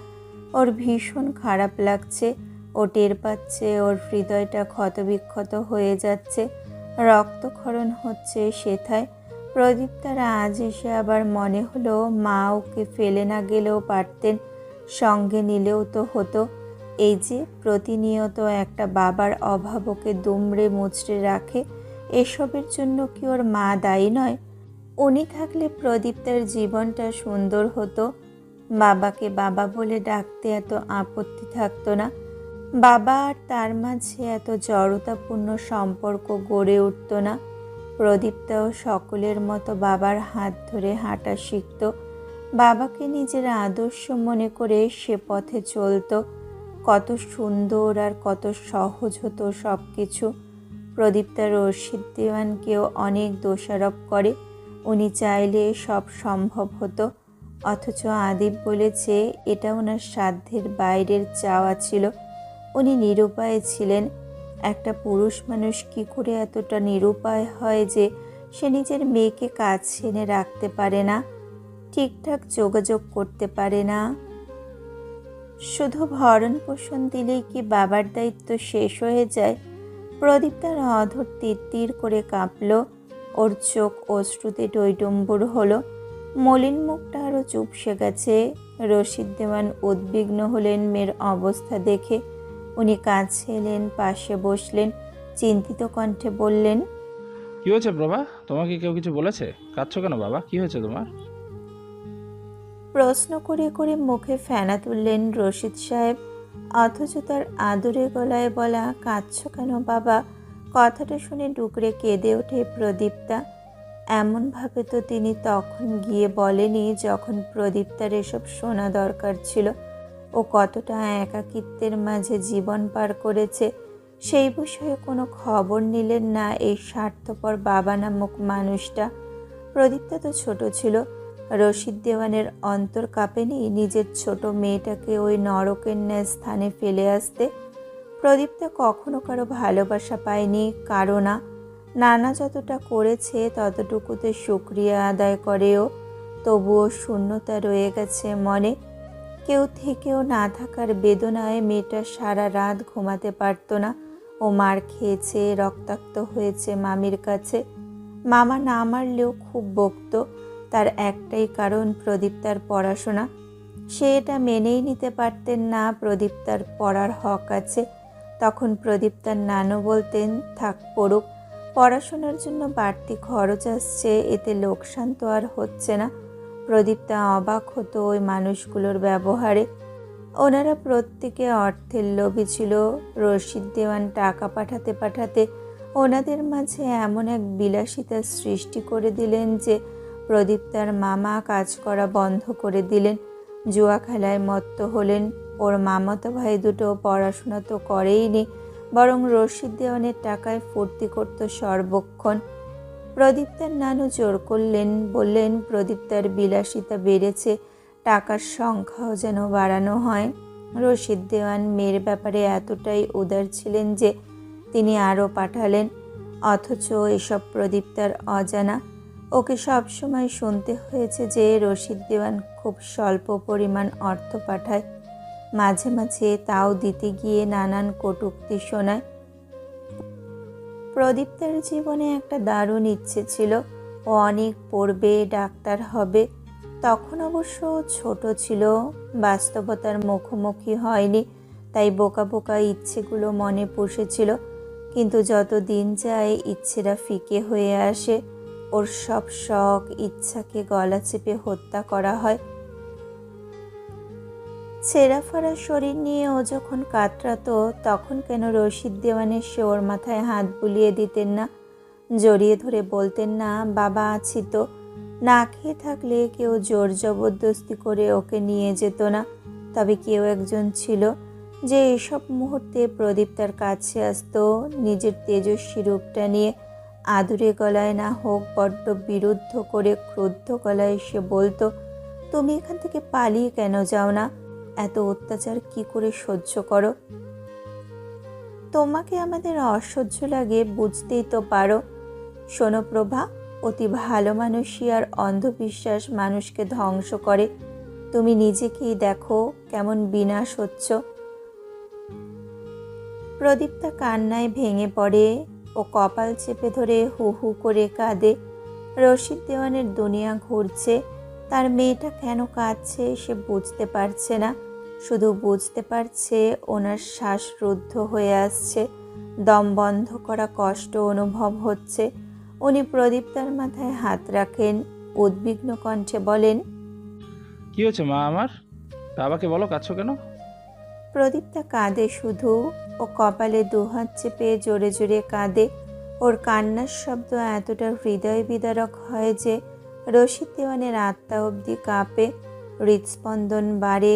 ওর ভীষণ খারাপ লাগছে। ও টের পাচ্ছে ওর হৃদয়টা ক্ষতবিক্ষত হয়ে যাচ্ছে, রক্তক্ষরণ হচ্ছে সেথায়। প্রদীপ্তার আজ এসে আবার মনে হলো মা ওকে ফেলে না গেলেও পারতেন, সঙ্গে নিলেও তো হতো। এই যে প্রতিনিয়ত একটা বাবার অভাব ওকে দুমড়ে মুচড়ে রাখে, এসবের জন্য কি ওর মা দায়ী নয়? উনি থাকলে প্রদীপ্তার জীবনটা সুন্দর হতো। বাবাকে বাবা বলে ডাকতে এত আপত্তি থাকতো না। বাবা আর তার মাঝে এত জড়তাপূর্ণ সম্পর্ক গড়ে উঠত না। প্রদীপ্তাও সকলের মতো বাবার হাত ধরে হাঁটা শিখত। বাবাকে নিজের আদর্শ মনে করে সে পথে চলত। কত সুন্দর আর কত সহজ হতো সব কিছু। প্রদীপ্তা রশিদ দেওয়ানকেও অনেক দোষারোপ করে। উনি চাইলে সব সম্ভব হতো। অথচ আদিব বলেছে এটা ওনার সাধ্যের বাইরের চাওয়া ছিল। উনি নিরুপায় ছিলেন। একটা পুরুষ মানুষ কি করে এতটা নিরুপায় হয় যে সে নিজের মেয়েকে কাছে এনে রাখতে পারে না, ঠিকঠাক যোগাযোগ করতে পারে না? শুধু ভরণ পোষণ দিলেই কি বাবার দায়িত্ব শেষ হয়ে যায়? প্রদীপ তার অধর তীর করে কাঁপল, ওর চোখ অশ্রুতে টইটম্বুর হলো, মলিন মুখটা আরও চুপসে গেছে। রশিদ দেওয়ান উদ্বিগ্ন হলেন মেয়ের অবস্থা দেখে। উনি কাছে এলেন, পাশে বসলেন, চিন্তিত কণ্ঠে বললেন, কি হয়েছে প্রভা? তোমাকে কেউ কিছু বলেছে? কাঁদছো কেন বাবা? কি হয়েছে তোমার? প্রশ্ন করে করে মুখে ফেনা তুললেন রশিদ সাহেব, অথচ তার আদুরে গলায় বলা কাঁদছো কেন বাবা কথাটা শুনে ডুকরে কেঁদে ওঠে প্রদীপ্তা। এমনভাবে তো তিনি তখন গিয়ে বলেনি যখন প্রদীপ্তার এসব শোনা দরকার ছিল। ও কতটা একাকিত্বের মাঝে জীবন পার করেছে সেই বিষয়ে কোনো খবর নিলেন না এই স্বার্থপর বাবা নামক মানুষটা। প্রদীপ্তা তো ছোট ছিল, রশিদ দেওয়ানের অন্তর কাঁপেনি নিজের ছোট মেয়েটাকে ওই নরকের ন্যায় স্থানে ফেলে আসতে? প্রদীপ্তা কখনো কারো ভালোবাসা পায়নি, কারো না। নানা যতটা করেছে ততটুকুতে শুকরিয়া আদায় করেও, তবুও শূন্যতা রয়ে গেছে মনে। কেউ থেকেও না থাকার বেদনায় মেয়েটা সারা রাত ঘুমাতে পারত না। ও মার খেয়েছে, রক্তাক্ত হয়েছে মামির কাছে। মামা না মারলেও খুব বকতো। তার একটাই কারণ প্রদীপ্তার পড়াশোনা। সে এটা মেনেই নিতে পারতেন না প্রদীপ্তার পড়ার হক আছে। তখন প্রদীপ্তার নানু বলতেন, থাক পড়ুক, পড়াশোনার জন্য বাড়তি খরচ আসছে, এতে লোকসান তো আর হচ্ছে না। প্রদীপ্তা অবাক হতো ওই মানুষগুলোর ব্যবহারে। ওনারা প্রত্যেকে অর্থের লোভী ছিল। রশিদ দেওয়ান টাকা পাঠাতে পাঠাতে ওনাদের মাঝে এমন এক বিলাসিতার সৃষ্টি করে দিলেন যে প্রদীপ্তার মামা কাজ করা বন্ধ করে দিলেন, জুয়া খেলায় মত্ত হলেন। ওর মামাতো ভাই দুটো পড়াশোনা তো করেইনি, বরং রশিদ দেওয়ানের টাকায় ফুর্তি করত সর্বক্ষণ। প্রদীপ্তার নানু জোর করলেন, বললেন প্রদীপ্তার বিলাসিতা বেড়েছে, টাকার সংখ্যাও যেন বাড়ানো হয়। রশিদ দেওয়ান মেয়ের ব্যাপারে এতটাই উদার ছিলেন যে তিনি আরও পাঠালেন, অথচ এসব প্রদীপ্তার অজানা। ওকে সবসময় শুনতে হয়েছে যে রশিদ দেওয়ান খুব স্বল্প পরিমাণ অর্থ পাঠায়, মাঝে মাঝে তাও দিতে গিয়ে নানান কটূক্তি শোনায়। প্রদীপ্তার জীবনে একটা দারুণ ইচ্ছে ছিল, ও অনেক পড়বে, ডাক্তার হবে। তখন অবশ্য ছোট ছিল, বাস্তবতার মুখোমুখি হয়নি, তাই বোকা বোকা ইচ্ছেগুলো মনে পুষেছিল। কিন্তু যত দিন যায় ইচ্ছেরা ফিকে হয়ে আসে। ওর সব শখ ইচ্ছাকে গলা চেপে হত্যা করা হয়। ছেঁড়া ফাড়া শরীর নিয়ে ও যখন কাতরাতো তখন কেন রশিদ দেওয়ানের সে ওর মাথায় হাত বুলিয়ে দিতেন না, জড়িয়ে ধরে বলতেন না, বাবা আছি তো? না খেয়ে থাকলে কেউ জোর জবরদস্তি করে ওকে নিয়ে যেত না। তবে কেউ একজন ছিল যে এসব মুহূর্তে প্রদীপ্তার কাছে আসতো, নিজের তেজস্বী রূপটা নিয়ে আদুরে গলায় না হোক বড্ড বিরুদ্ধ করে ক্রুদ্ধ গলায় সে বলতো, তুমি এখান থেকে পালিয়ে কেন যাও না? এত অত্যাচার কি করে সহ্য করো? তোমাকে আমাদের অসহ্য লাগে বুঝতেই তো পারো। শোনো প্রভা, অতি ভালো মানুষই আর অন্ধবিশ্বাস মানুষকে ধ্বংস করে। তুমি নিজেকেই দেখো কেমন বিনাশ হচ্ছ। প্রদীপ্তা কান্নায় ভেঙে পড়ে, ও কপাল চেপে ধরে হু হু করে কাঁদে। রশিদ দেওয়ানের দুনিয়া ঘুরছে, তার মেয়েটা কেন কাঁদছে সে বুঝতে পারছে না। শুধু বুঝতে পারছে ওনার শ্বাস রুদ্ধ হয়ে আসছে, দম বন্ধ করা কষ্ট অনুভব হচ্ছে। উনি প্রদীপ্তার মাথায় হাত রাখেন, উদ্বিগ্ন কণ্ঠে বলেন, কি হয়েছে মা আমার? বাবাকে বলো, কাঁদছো কেন? প্রদীপ্তা কাঁদে শুধু, ও কপালে দুহাত চেপে জোরে জোরে কাঁদে। ওর কান্নার শব্দ এতটা হৃদয় বিদারক হয় যে রশিদ দেওয়ানের আত্মা অবধি কাঁপে, হৃদস্পন্দন বাড়ে,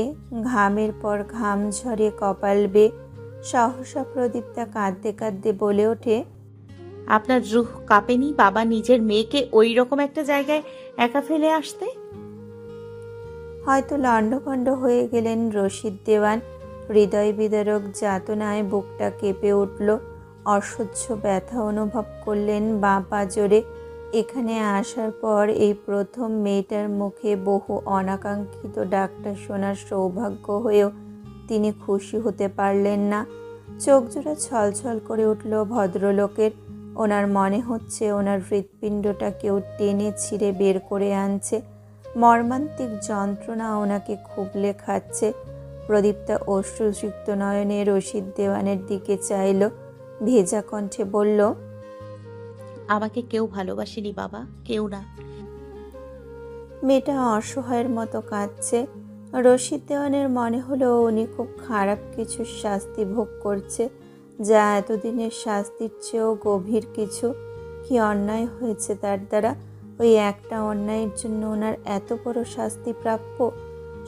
ঘামের পর ঘাম ঝরে কপাল বেয়ে। সহসা প্রদীপ্তা কাঁদতে কাঁদতে বলে ওঠে, আপনার রুহ কাঁপেনি বাবা নিজের মেয়েকে ওই রকম একটা জায়গায় একা ফেলে আসতে? হয়তো লণ্ডভণ্ড হয়ে গেলেন রশিদ দেওয়ান। হৃদয় বিদারক যাতনায় বুকটা কেঁপে উঠল। অসহ্য ব্যথা অনুভব করলেন বাঁ পা জোরে। এখানে আসার পর এই প্রথম মেয়েটার মুখে বহু অনাকাঙ্ক্ষিত ডাকটা শোনার সৌভাগ্য হয়েও তিনি খুশি হতে পারলেন না। চোখজোড়া ছলছল করে উঠল ভদ্রলোকের। ওনার মনে হচ্ছে ওনার হৃৎপিণ্ডটা কেউ টেনে ছিঁড়ে বের করে আনছে। মর্মান্তিক যন্ত্রণা ওনাকে খুবলে খাচ্ছে। প্রদীপ্তা অশ্রুসিক্ত নয়নে রশিদ দেওয়ানের দিকে চাইল, ভেজা কণ্ঠে বলল, আমাকে কেউ ভালোবাসেনি বাবা, কেউ না। মেয়েটা অসহায়ের মতো কাঁদছে। রশিদ দেওয়ানের মনে হলো উনি খুব খারাপ কিছু শাস্তি ভোগ করছে, যা এতদিনের শাস্তির চেয়েও গভীর কিছু। কি অন্যায় হয়েছে তার দ্বারা? ওই একটা অন্যায়ের জন্য ওনার এত বড় শাস্তি প্রাপ্য?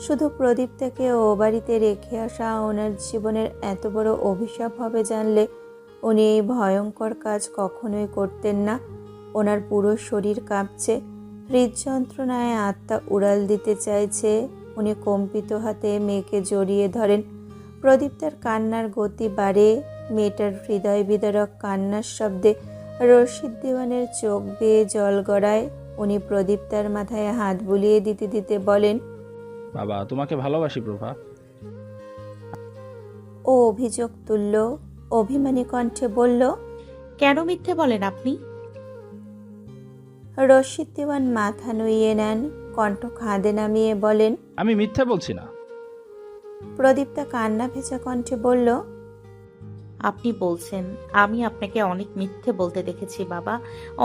শুধু প্রদীপ্তাকে ও বাড়িতে রেখে আসা ওনার জীবনের এত বড় অভিশাপ হবে জানলে উনি এই ভয়ঙ্কর কাজ কখনোই করতেন না। ওনার পুরো শরীর কাঁপছে, হৃদযন্ত্রণায় আত্মা উড়াল দিতে চাইছে। উনি কম্পিত হাতে মেয়েকে জড়িয়ে ধরেন। প্রদীপ্তার কান্নার গতি বাড়ে। মেয়েটার হৃদয় বিদারক কান্নার শব্দে রশিদ দেওয়ানের চোখ বেয়ে জল গড়ায়। উনি প্রদীপ্তার মাথায় হাত বুলিয়ে দিতে দিতে বলেন, বাবা তোমাকে ভালোবাসি প্রভা। ও অভিযোগ তুলল, অভিমানী কণ্ঠে বলল, কেন মিথ্যে বলেন আপনি? রশিদ দেওয়ান মাথা নুইয়ে নেন, কণ্ঠ খাদে নামিয়ে বলেন, আমি মিথ্যা বলছি না। প্রদীপ্তা কান্না ভেজা কণ্ঠে বলল, আপনি বলছেন। আমি আপনাকে অনেক মিথ্যে বলতে দেখেছি বাবা,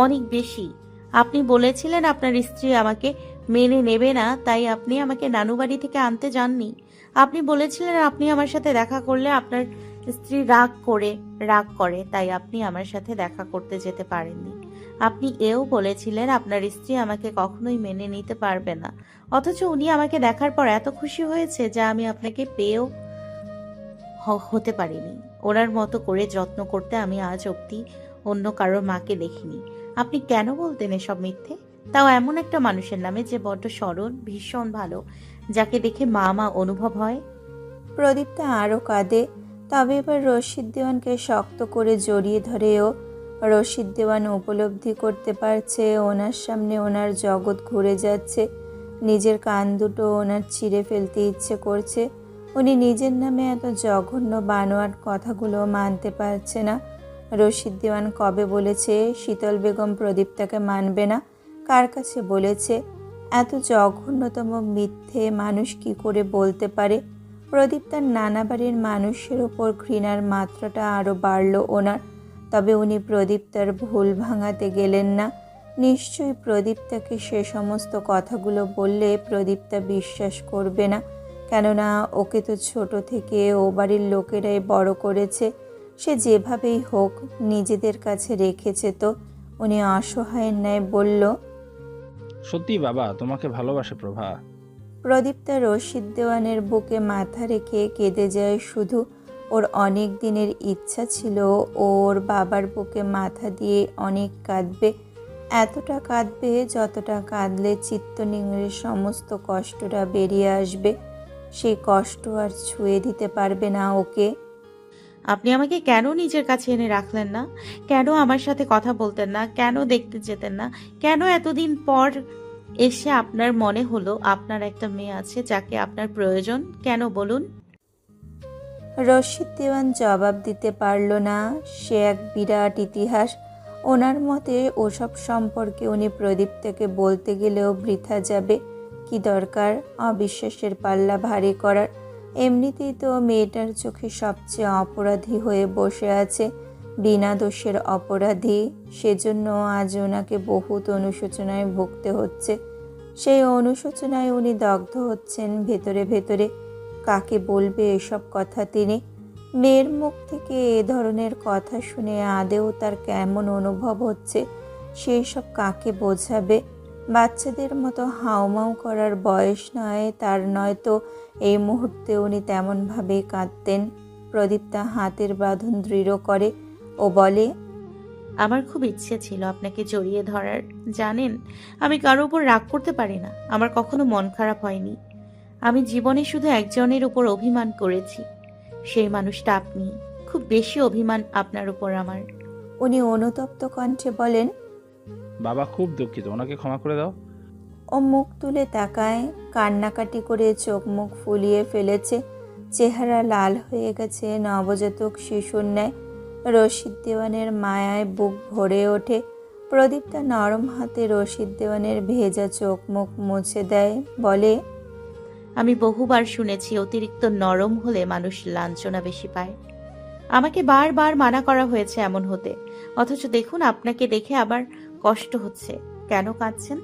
অনেক বেশি। আপনি বলেছিলেন আপনার স্ত্রী আমাকে মেনে নেবে না, তাই আপনি আমাকে নানু বাড়ি থেকে আনতে যাননি। আপনি বলেছিলেন আপনি আমার সাথে দেখা করলে আপনার স্ত্রী রাগ করে, তাই আপনি আমার সাথে দেখা করতে যেতে পারেননি। আপনি এও বলেছিলেন আপনার স্ত্রী আমাকে কখনোই মেনে নিতে পারবে না, অথচ উনি আমাকে দেখার পর এত খুশি হয়েছে যা আমি আপনাকে পেয়েও হতে পারিনি। ওনার মতো করে যত্ন করতে আমি আজ অবধি অন্য কারোর মাকে দেখিনি। আপনি কেন বলতেন এসব মিথ্যে, তাও এমন একটা মানুষের নামে যে বড্ড সরল, ভীষণ ভালো, যাকে দেখে মা মা অনুভব হয়? প্রদীপ্তা আরও কাঁদে, তবে এবার রশিদ দেওয়ানকে শক্ত করে জড়িয়ে ধরেও রশিদ দেওয়ান উপলব্ধি করতে পারছে ওনার সামনে ওনার জগৎ ঘুরে যাচ্ছে। নিজের কান দুটো ওনার ছিঁড়ে ফেলতে ইচ্ছে করছে। উনি নিজের নামে এত জঘন্য বানোয়াট কথাগুলো মানতে পারছে না। রশিদ দেওয়ান কবে বলেছে শীতল বেগম প্রদীপ্তাকে মানবে না? কার কাছে বলেছে? এত জঘন্যতম মিথ্যে মানুষ কি করে বলতে পারে? প্রদীপ্তার নানা বাড়ির মানুষের ওপর ঘৃণার মাত্রাটা আরও বাড়ল ওনার। তবে উনি প্রদীপ্তার ভুল ভাঙাতে গেলেন না। নিশ্চয়ই প্রদীপ্তাকে সে সমস্ত কথাগুলো বললে প্রদীপ্তা বিশ্বাস করবে না, কেননা ওকে তো ছোট থেকে ও বাড়ির লোকেরাই বড় করেছে। সে যেভাবেই হোক নিজেদের কাছে রেখেছে। তো উনি অসহায়ের ন্যায় বলল, সত্যি বাবা তোমাকে ভালোবাসে প্রভা। প্রদীপ্তা রশিদ দেওয়ানের বুকে মাথা রেখে কেঁদে যায়। শুধু ওর অনেক দিনের ইচ্ছা ছিল ওর বাবার বুকে মাথা দিয়ে অনেক কাঁদবে, এতটা কাঁদবে যতটা কাঁদলে চিত্ত নিংড়ে সমস্ত কষ্টটা বেরিয়ে আসবে। সেই কষ্ট আর ছুঁয়ে দিতে পারবে না ওকে। আপনি আমাকে কেন নিজের কাছে এনে রাখলেন না? কেন আমার সাথে কথা বলতেন না? কেন দেখতে যেতেন না? কেন এতদিন পর এসে আপনার মনে হলো আপনার একটা মেয়ে আছে যাকে আপনার প্রয়োজন? কেন বলুন? রশিদ দেওয়ান জবাব দিতে পারল না। সে এক বিরাট ইতিহাস। ওনার মতে ওসব সম্পর্কে উনি প্রদীপ্তাকে বলতে গেলেও বৃথা যাবে। কি দরকার অবিশ্বাসের পাল্লা ভারী করার? এমনিতেই তো মেয়েটার চোখে সবচেয়ে অপরাধী হয়ে বসে আছে, বিনা দোষের অপরাধী। সেজন্য আজ ওনাকে বহুত অনুশোচনায় ভুগতে হচ্ছে। সেই অনুশোচনায় উনি দগ্ধ হচ্ছেন ভেতরে ভেতরে। কাকে বলবে এসব কথা তিনি? মেয়ের মুখ থেকে এ ধরনের কথা শুনে আদেও তার কেমন অনুভব হচ্ছে সেই সব কাকে বোঝাবে? বাচ্চাদের মতো হাউমাউ করার বয়স নয় তার, নয়তো এই মুহূর্তে উনি তেমনভাবেই কাঁদতেন। প্রদীপ্তা হাতের বাঁধন দৃঢ় করে ও বলে, আমার খুব ইচ্ছে ছিল আপনাকে জড়িয়ে ধরার। জানেন, আমি কারো উপর রাগ করতে পারি না, আমার কখনো মন খারাপ হয়নি। আমি জীবনে শুধু একজনের উপর অভিমান করেছি, সেই মানুষটা আপনি। খুব বেশি অভিমান আপনার উপর আমার। উনি অনুতপ্ত কণ্ঠে বলেন, বাবা খুব দুঃখিত, ওনাকে ক্ষমা করে দাও। ও মুখ তুলে তাকায়, কান্নাকাটি করে চোখ মুখ ফুলিয়ে ফেলেছে, চেহারা লাল হয়ে গেছে নবজাতক শিশুর ন্যায়। রশিদ দেওয়ানের মায়ায় বুক ভরে ওঠে। প্রদীপ্তা নরম হাতে রশিদ দেওয়ানের ভেজা চোখ মুখ মুছে দেয়, বলে, আমি বহুবার শুনেছি অতিরিক্ত নরম হলে মানুষ লাঞ্ছনা বেশি পায়। আমাকে বারবার মানা করা হয়েছে এমন হতে, অথচ দেখুন আপনাকে দেখে আবার কষ্ট হচ্ছে। কেন কাঁদছেন?